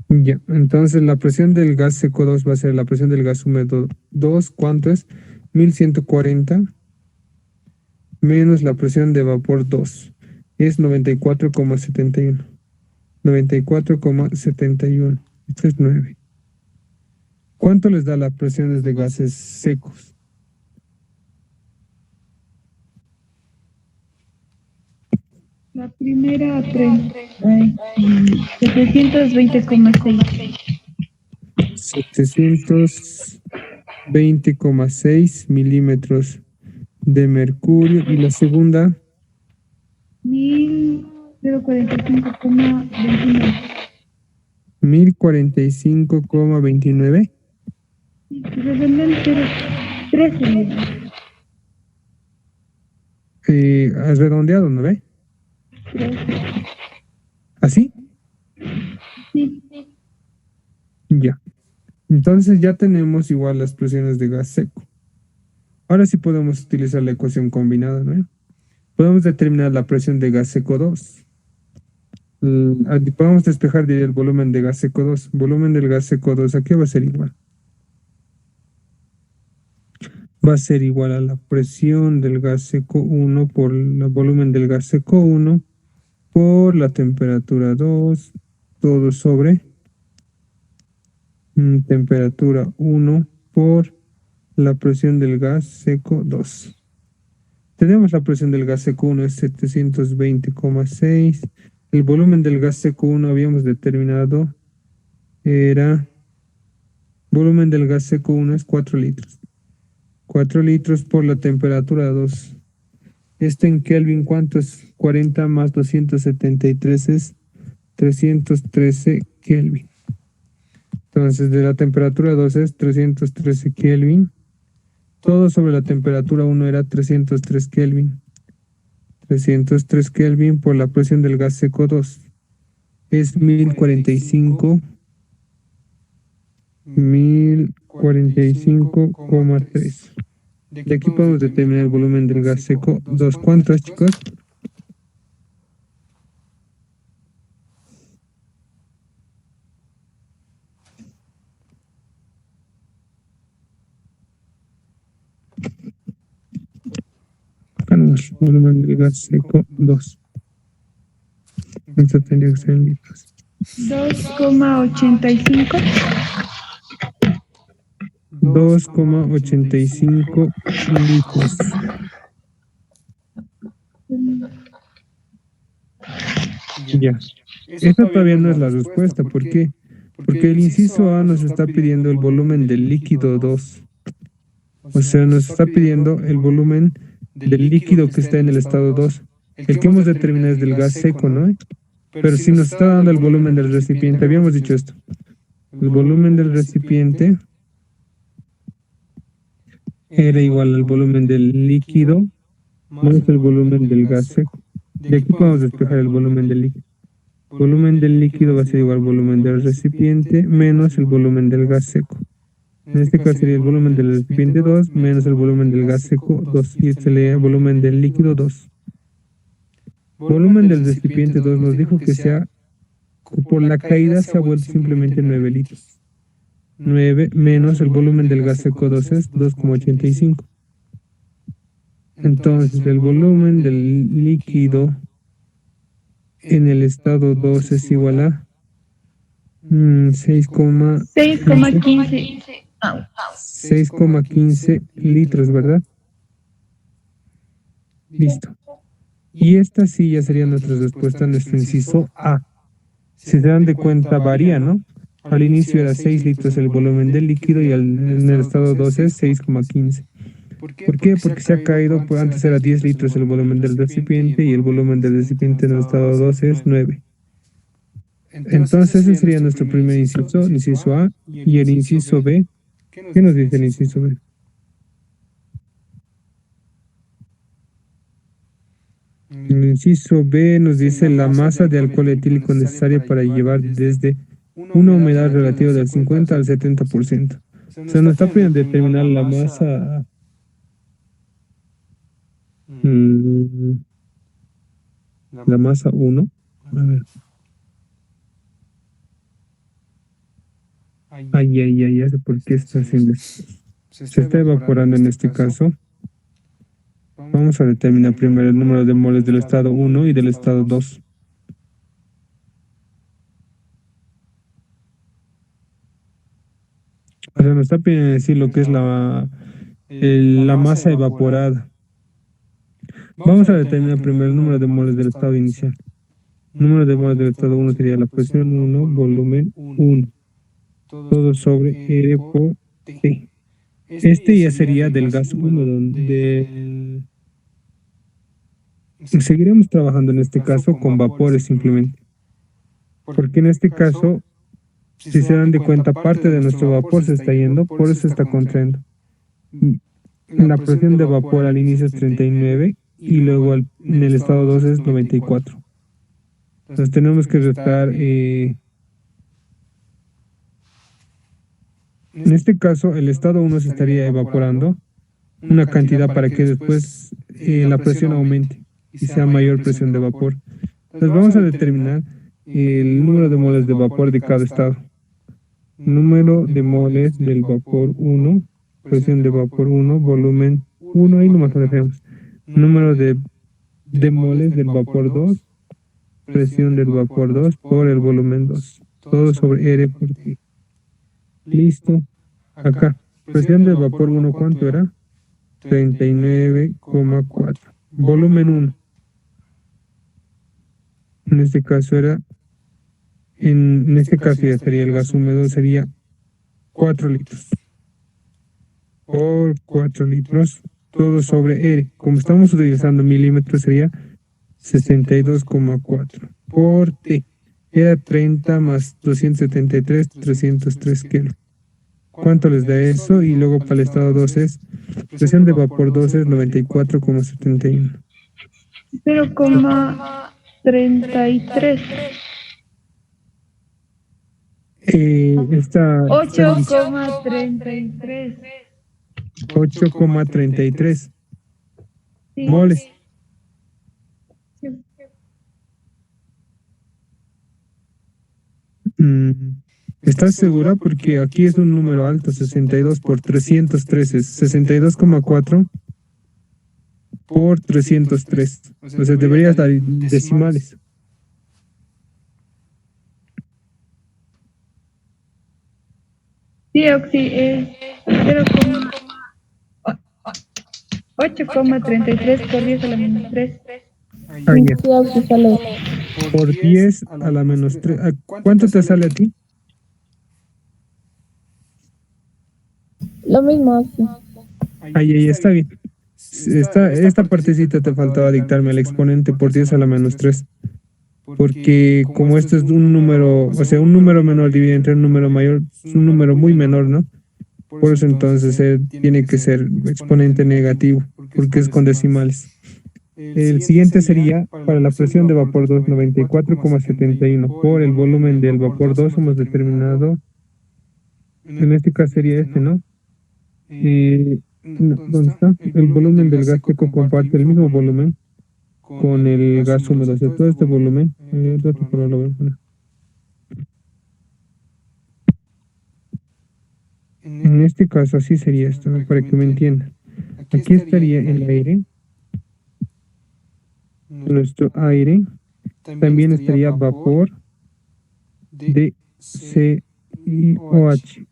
Ya, entonces la presión del gas seco 2 va a ser la presión del gas húmedo 2. ¿Cuánto es? 1140 menos la presión de vapor 2. Es 94,71. 94,71. Esto es 9. ¿Cuánto les da las presiones de gases secos? La primera 720,6. 720,6 milímetros de mercurio. Y la segunda 1045,29. 1045,29. Redondean 13. Has redondeado, ¿no ve? ¿Así? Sí. Ya. Entonces ya tenemos igual las presiones de gas seco. Ahora sí podemos utilizar la ecuación combinada, ¿no? Podemos determinar la presión de gas seco 2. Podemos despejar el volumen de gas seco 2. Volumen del gas seco 2, ¿a qué va a ser igual? Va a ser igual a la presión del gas seco 1 por el volumen del gas seco 1 por la temperatura 2, todo sobre temperatura 1 por la presión del gas seco 2. Tenemos la presión del gas seco 1 es 720,6. El volumen del gas seco 1 habíamos determinado era, volumen del gas seco 1 es 4 litros. 4 litros por la temperatura 2. Esto en Kelvin, ¿cuánto es? 40 más 273 es 313 Kelvin. Entonces, de la temperatura 2 es 313 Kelvin. Todo sobre la temperatura 1 era 303 Kelvin. 303 Kelvin por la presión del gas seco 2. Es 1045,3. De aquí podemos determinar el volumen del gas seco 2. ¿Cuánto es, chicos? Tenemos volumen del gas seco 2. Esto tendría que ser en litros. 2,85. 2,85 litros. Ya. Esta todavía no es la respuesta. ¿Por qué? Porque el inciso A nos está pidiendo el volumen del líquido 2. O sea, nos está pidiendo el volumen del líquido que está en el estado 2. El que hemos determinado es del gas seco, ¿no? Pero si nos está dando el volumen del recipiente, habíamos dicho esto. El volumen del recipiente era igual al volumen del líquido más el volumen del gas seco. De aquí podemos despejar el volumen del líquido. El volumen del líquido va a ser igual al volumen del recipiente menos el volumen del gas seco. En este caso sería el volumen del recipiente 2 menos el volumen del gas seco 2. Y este sería el volumen del líquido 2. Volumen del recipiente 2 nos dijo que por la caída se ha vuelto simplemente 9 litros. 9 menos el volumen del gas seco 2 es 2,85. Entonces el volumen del líquido en el estado 2 es igual a 6,15 litros, ¿verdad? Listo. Y esta sí ya sería nuestra respuesta a nuestro inciso A. Si se dan de cuenta, varía, ¿no? Al inicio era 6 litros el volumen del líquido y en el estado 2 es 6,15. ¿Por qué? Porque se ha caído, pues antes era 10 litros el volumen del recipiente y el volumen del recipiente en el estado 2 es 9. Entonces ese sería nuestro primer inciso A. Y el inciso B, ¿qué nos dice el inciso B? El inciso B nos dice la masa de alcohol etílico necesaria para llevar desde una humedad relativa del 50 al 70%. O sea, nos está pidiendo determinar la masa. La masa 1. A ver. Ya sé por qué está haciendo esto. Se está evaporando en este caso. Vamos a determinar primero el número de moles del estado 1 y del estado 2. O sea, nos está pidiendo decir lo que es la masa evaporada. Vamos a determinar primero el número de moles del estado inicial. El número de moles del estado 1 sería la presión 1, volumen 1. Todo sobre R por T. Este ya sería del gas 1, seguiremos trabajando en este caso con vapores simplemente. Porque en este caso, si se dan de cuenta, parte de nuestro vapor se está yendo, por eso se está contrayendo. La presión de vapor al inicio es 39 y luego en el estado 2 es 94. Entonces tenemos que restar, en este caso el estado 1 se estaría evaporando una cantidad para que después la presión aumente y sea mayor presión de vapor. Entonces vamos a determinar el número de moles de vapor de cada estado. Número de moles del vapor 1, presión de vapor 1, volumen 1, ahí nomás lo dejamos. Número de moles del vapor 2, presión del vapor 2 por el volumen 2. Todo sobre R por T. Listo. Acá, presión del vapor 1, ¿cuánto era? 39,4. Volumen 1. En este caso en este caso ya sería el gas húmedo, sería 4 litros. Por 4 litros, todo sobre R. Como estamos utilizando milímetros, sería 62,4. Por T. era 30 más 273, 303 kilos. ¿Cuánto les da eso? Y luego para el estado 2 es, presión de vapor 2 es 94,71. 0,33. Esta 8,33. 8,33 Sí. moles. Sí. ¿Estás segura? Porque aquí es un número alto, 62 por 313, 62,4 por 303. O sea, deberías dar decimales. Sí, Oxy, es 8,33 por 10 a la menos 3. Ahí ya. Sí, Auxi, sale. Por 10 a la menos 3. ¿Cuánto te sale a ti? Lo mismo, Auxi. Ahí está bien. Esta partecita te faltaba dictarme el exponente por 10 a la menos 3. Porque como esto es un número, o sea, un número menor dividido entre un número mayor, es un número muy menor, ¿no? Por eso entonces tiene que ser exponente negativo, porque es con decimales. El siguiente sería para la presión de vapor 2, 94,71. Por el volumen del vapor 2 hemos determinado, en este caso sería este, ¿no? ¿Dónde está? El volumen del gas seco comparte el mismo volumen con el gas húmedo, o sea, todo este volumen. ¿Dónde lo voy a poner? En este caso así sería esto, ¿no? Para que me entiendan. Aquí estaría el aire, nuestro aire, también estaría vapor de CiOH.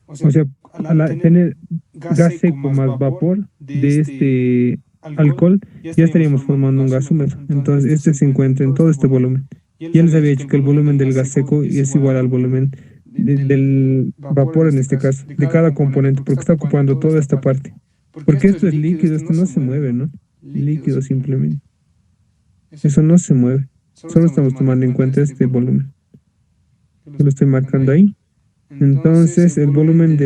O sea, al tener gas seco más vapor de este alcohol, ya estaríamos formando un gas húmedo. Entonces, este se encuentra en todo este volumen. Ya les había dicho que el volumen del gas seco es igual al volumen del vapor, en este caso, de cada componente, porque está ocupando toda esta parte. Porque esto es líquido, esto no se mueve, ¿no? Líquido simplemente. Eso no se mueve. Solo estamos tomando en cuenta este volumen. Lo estoy marcando ahí. Entonces, el volumen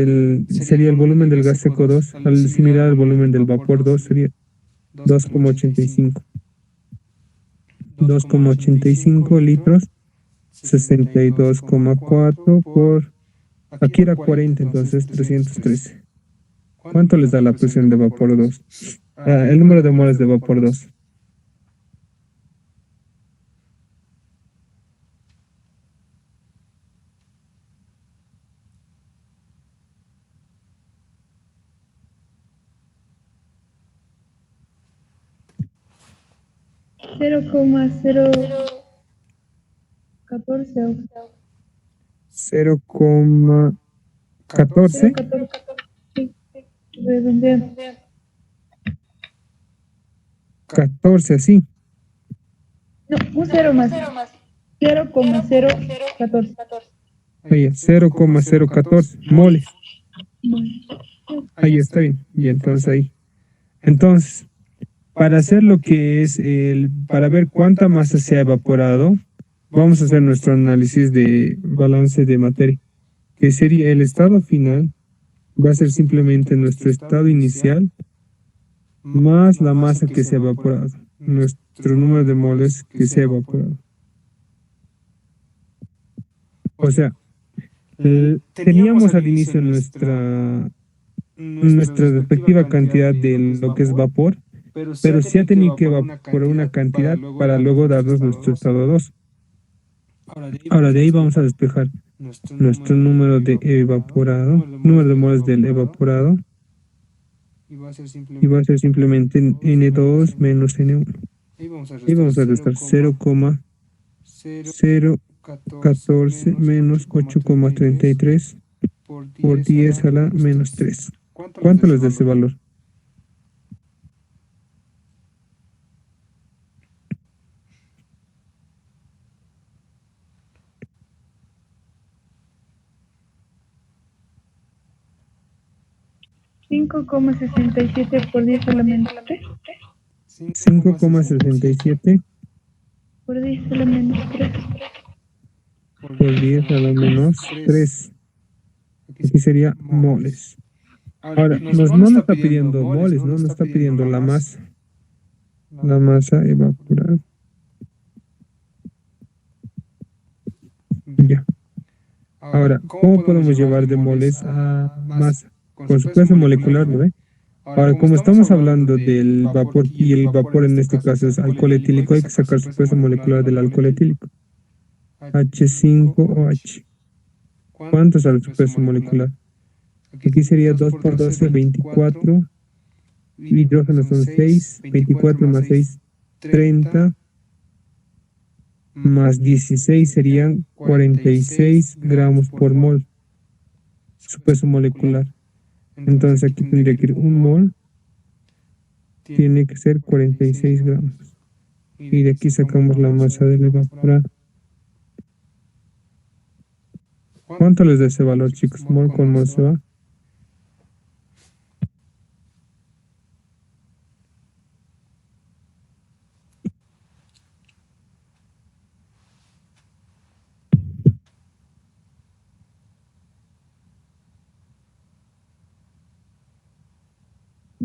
sería el volumen del gas seco 2, similar al volumen del vapor 2, sería 2,85. 2,85 litros, 62,4 por... Aquí era 40, entonces 313. ¿Cuánto les da la presión de vapor 2? El número de moles de vapor 2. Cero coma 0,14. 0,14. 0,14. Sí, redondeo. 14 así. No, un 0 más. 0,014. Ahí, 0,014 moles. Ahí está bien. Y entonces ahí. Entonces, para hacer lo que es para ver cuánta masa se ha evaporado, vamos a hacer nuestro análisis de balance de materia, que sería el estado final, va a ser simplemente nuestro estado inicial más la masa que se ha evaporado, nuestro número de moles que se ha evaporado. O sea, teníamos al inicio nuestra respectiva cantidad de lo que es vapor, pero se ha tenido que evaporar una cantidad para luego darnos nuestro estado 2. Ahora de ahí vamos a despejar nuestro número de evaporado, número de moles del evaporado, y va a ser simplemente N2 menos N1. Y vamos a restar 0,014 menos 8,33 por 10 a la menos 3. ¿Cuánto les da ese valor? $5,67 por 10 a la menos 3. 5,67 Por 10 a la menos 3. por 10 a la menos 3. Aquí sería moles. Ahora, no nos está pidiendo moles, ¿no? Nos está pidiendo la masa. La masa evaporada. Ya. Ahora, ¿cómo podemos llevar de moles a masa? Con su peso molecular, ¿no ve? Ahora, como estamos hablando del vapor, y el vapor en este caso es alcohol etílico, hay que sacar su peso molecular del alcohol etílico. H5OH. ¿Cuánto sale su peso molecular? Aquí sería 2 por 12, 24. Hidrógenos son 6. 24 más 6, 30. Más 16 serían 46 gramos por mol. Su peso molecular. Entonces aquí tendría que ir un mol. Tiene que ser 46 gramos. Y de aquí sacamos la masa del evaporado. ¿Cuánto les da ese valor, chicos? Mol con mol se va.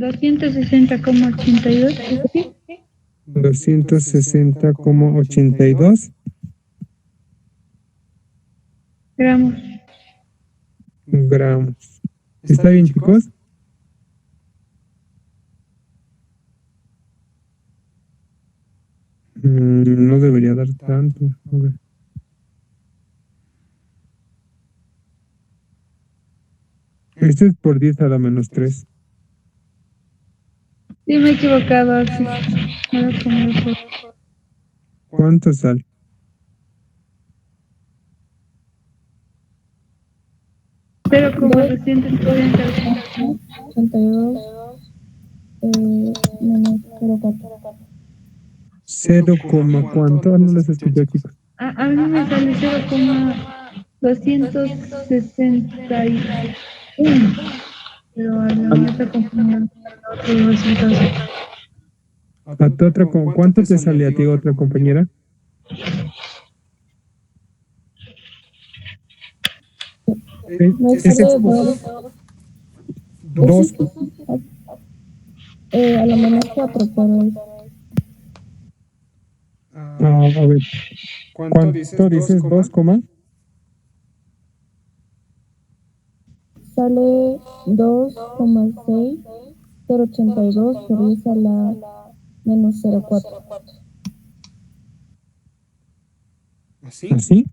$260,82. 260,82 Gramos. gramos. ¿Está bien, chicos? No debería dar tanto. A ver. Este es por 10 a la menos 3. Sí, me he equivocado. Sí. Ahora como eso. ¿Cuánto sale? Pero como 240. 82 menos 0,4. 0, ¿cuánto? No les escuché, chicos. A mí me sale 0,261. Pero a la otra compañía otros resultados. ¿A tu otra, cuánto te sale a ti otra compañera? Me Ese sale es 2. a lo menos 4, pero A ver, ¿cuánto dices? 2, sale 2,6, 0,82 por 10 a la menos 0,4. ¿así? Sí.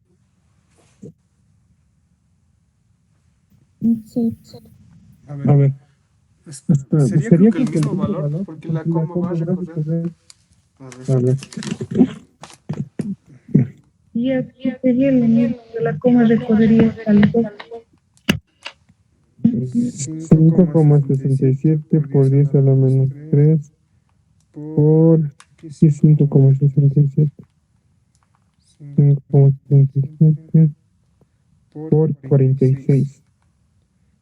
A ver. Espera, sería que el mismo valor, porque la coma va a recorrer. A ver. Y aquí sería lo mismo, que la coma recorrería hasta el 2. 5,67 por 10 a la menos 3 por 5,67. 5,67 por 46.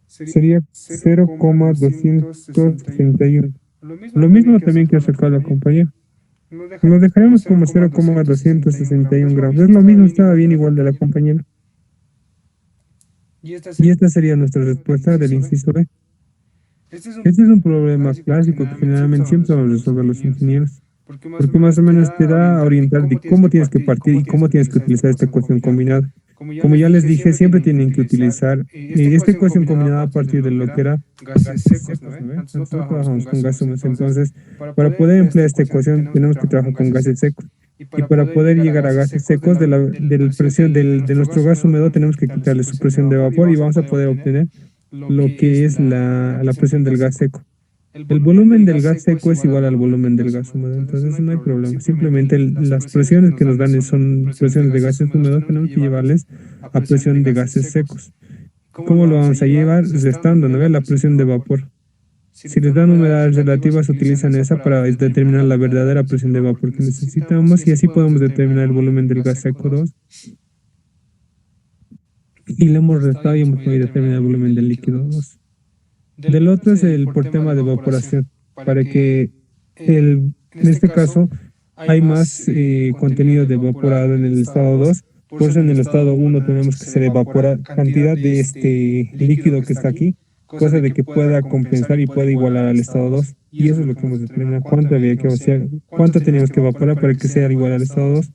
Sería 0,261. Lo mismo también que ha sacado la compañía. Lo dejaremos como 0,261 gramos. Es lo mismo, estaba bien igual de la compañera. Y esta sería nuestra respuesta del inciso B. Este es un problema clásico que generalmente siempre vamos a resolver los ingenieros. Porque más o menos te da a orientar de cómo tienes que partir y cómo tienes que utilizar esta ecuación combinada. Como ya les dije, siempre tienen que utilizar esta ecuación combinada a partir de lo que era gases secos, ¿no? Nosotros trabajamos con gases húmedos, entonces para poder emplear esta ecuación tenemos que trabajar con gases secos. Y para poder llegar a gases secos de nuestro gas húmedo tenemos que quitarle su presión de vapor y vamos a poder obtener lo que es la presión del gas seco. El volumen del gas seco es igual al volumen del gas húmedo, entonces no hay problema. Simplemente las presiones que nos dan son presiones de gases húmedos, tenemos que llevarles a presión de gases secos. ¿Cómo lo vamos a llevar? Restando, ¿no? La presión de vapor. Si les dan humedades relativas, utilizan esa para determinar la verdadera presión de vapor que necesitamos y así podemos determinar el volumen del gas seco 2. Y le hemos restado y hemos podido determinar el volumen del líquido 2. Del otro es el por tema de evaporación, para que en este caso hay más contenido de evaporado en el estado 2, Por eso en el estado 1 tenemos que hacer evaporar cantidad de este líquido que está aquí, cosa de que pueda compensar y pueda igualar al estado 2. Y eso es lo que hemos determinado. ¿Cuánto había que vaciar? ¿Cuánto teníamos que evaporar para que sea igual al estado 2?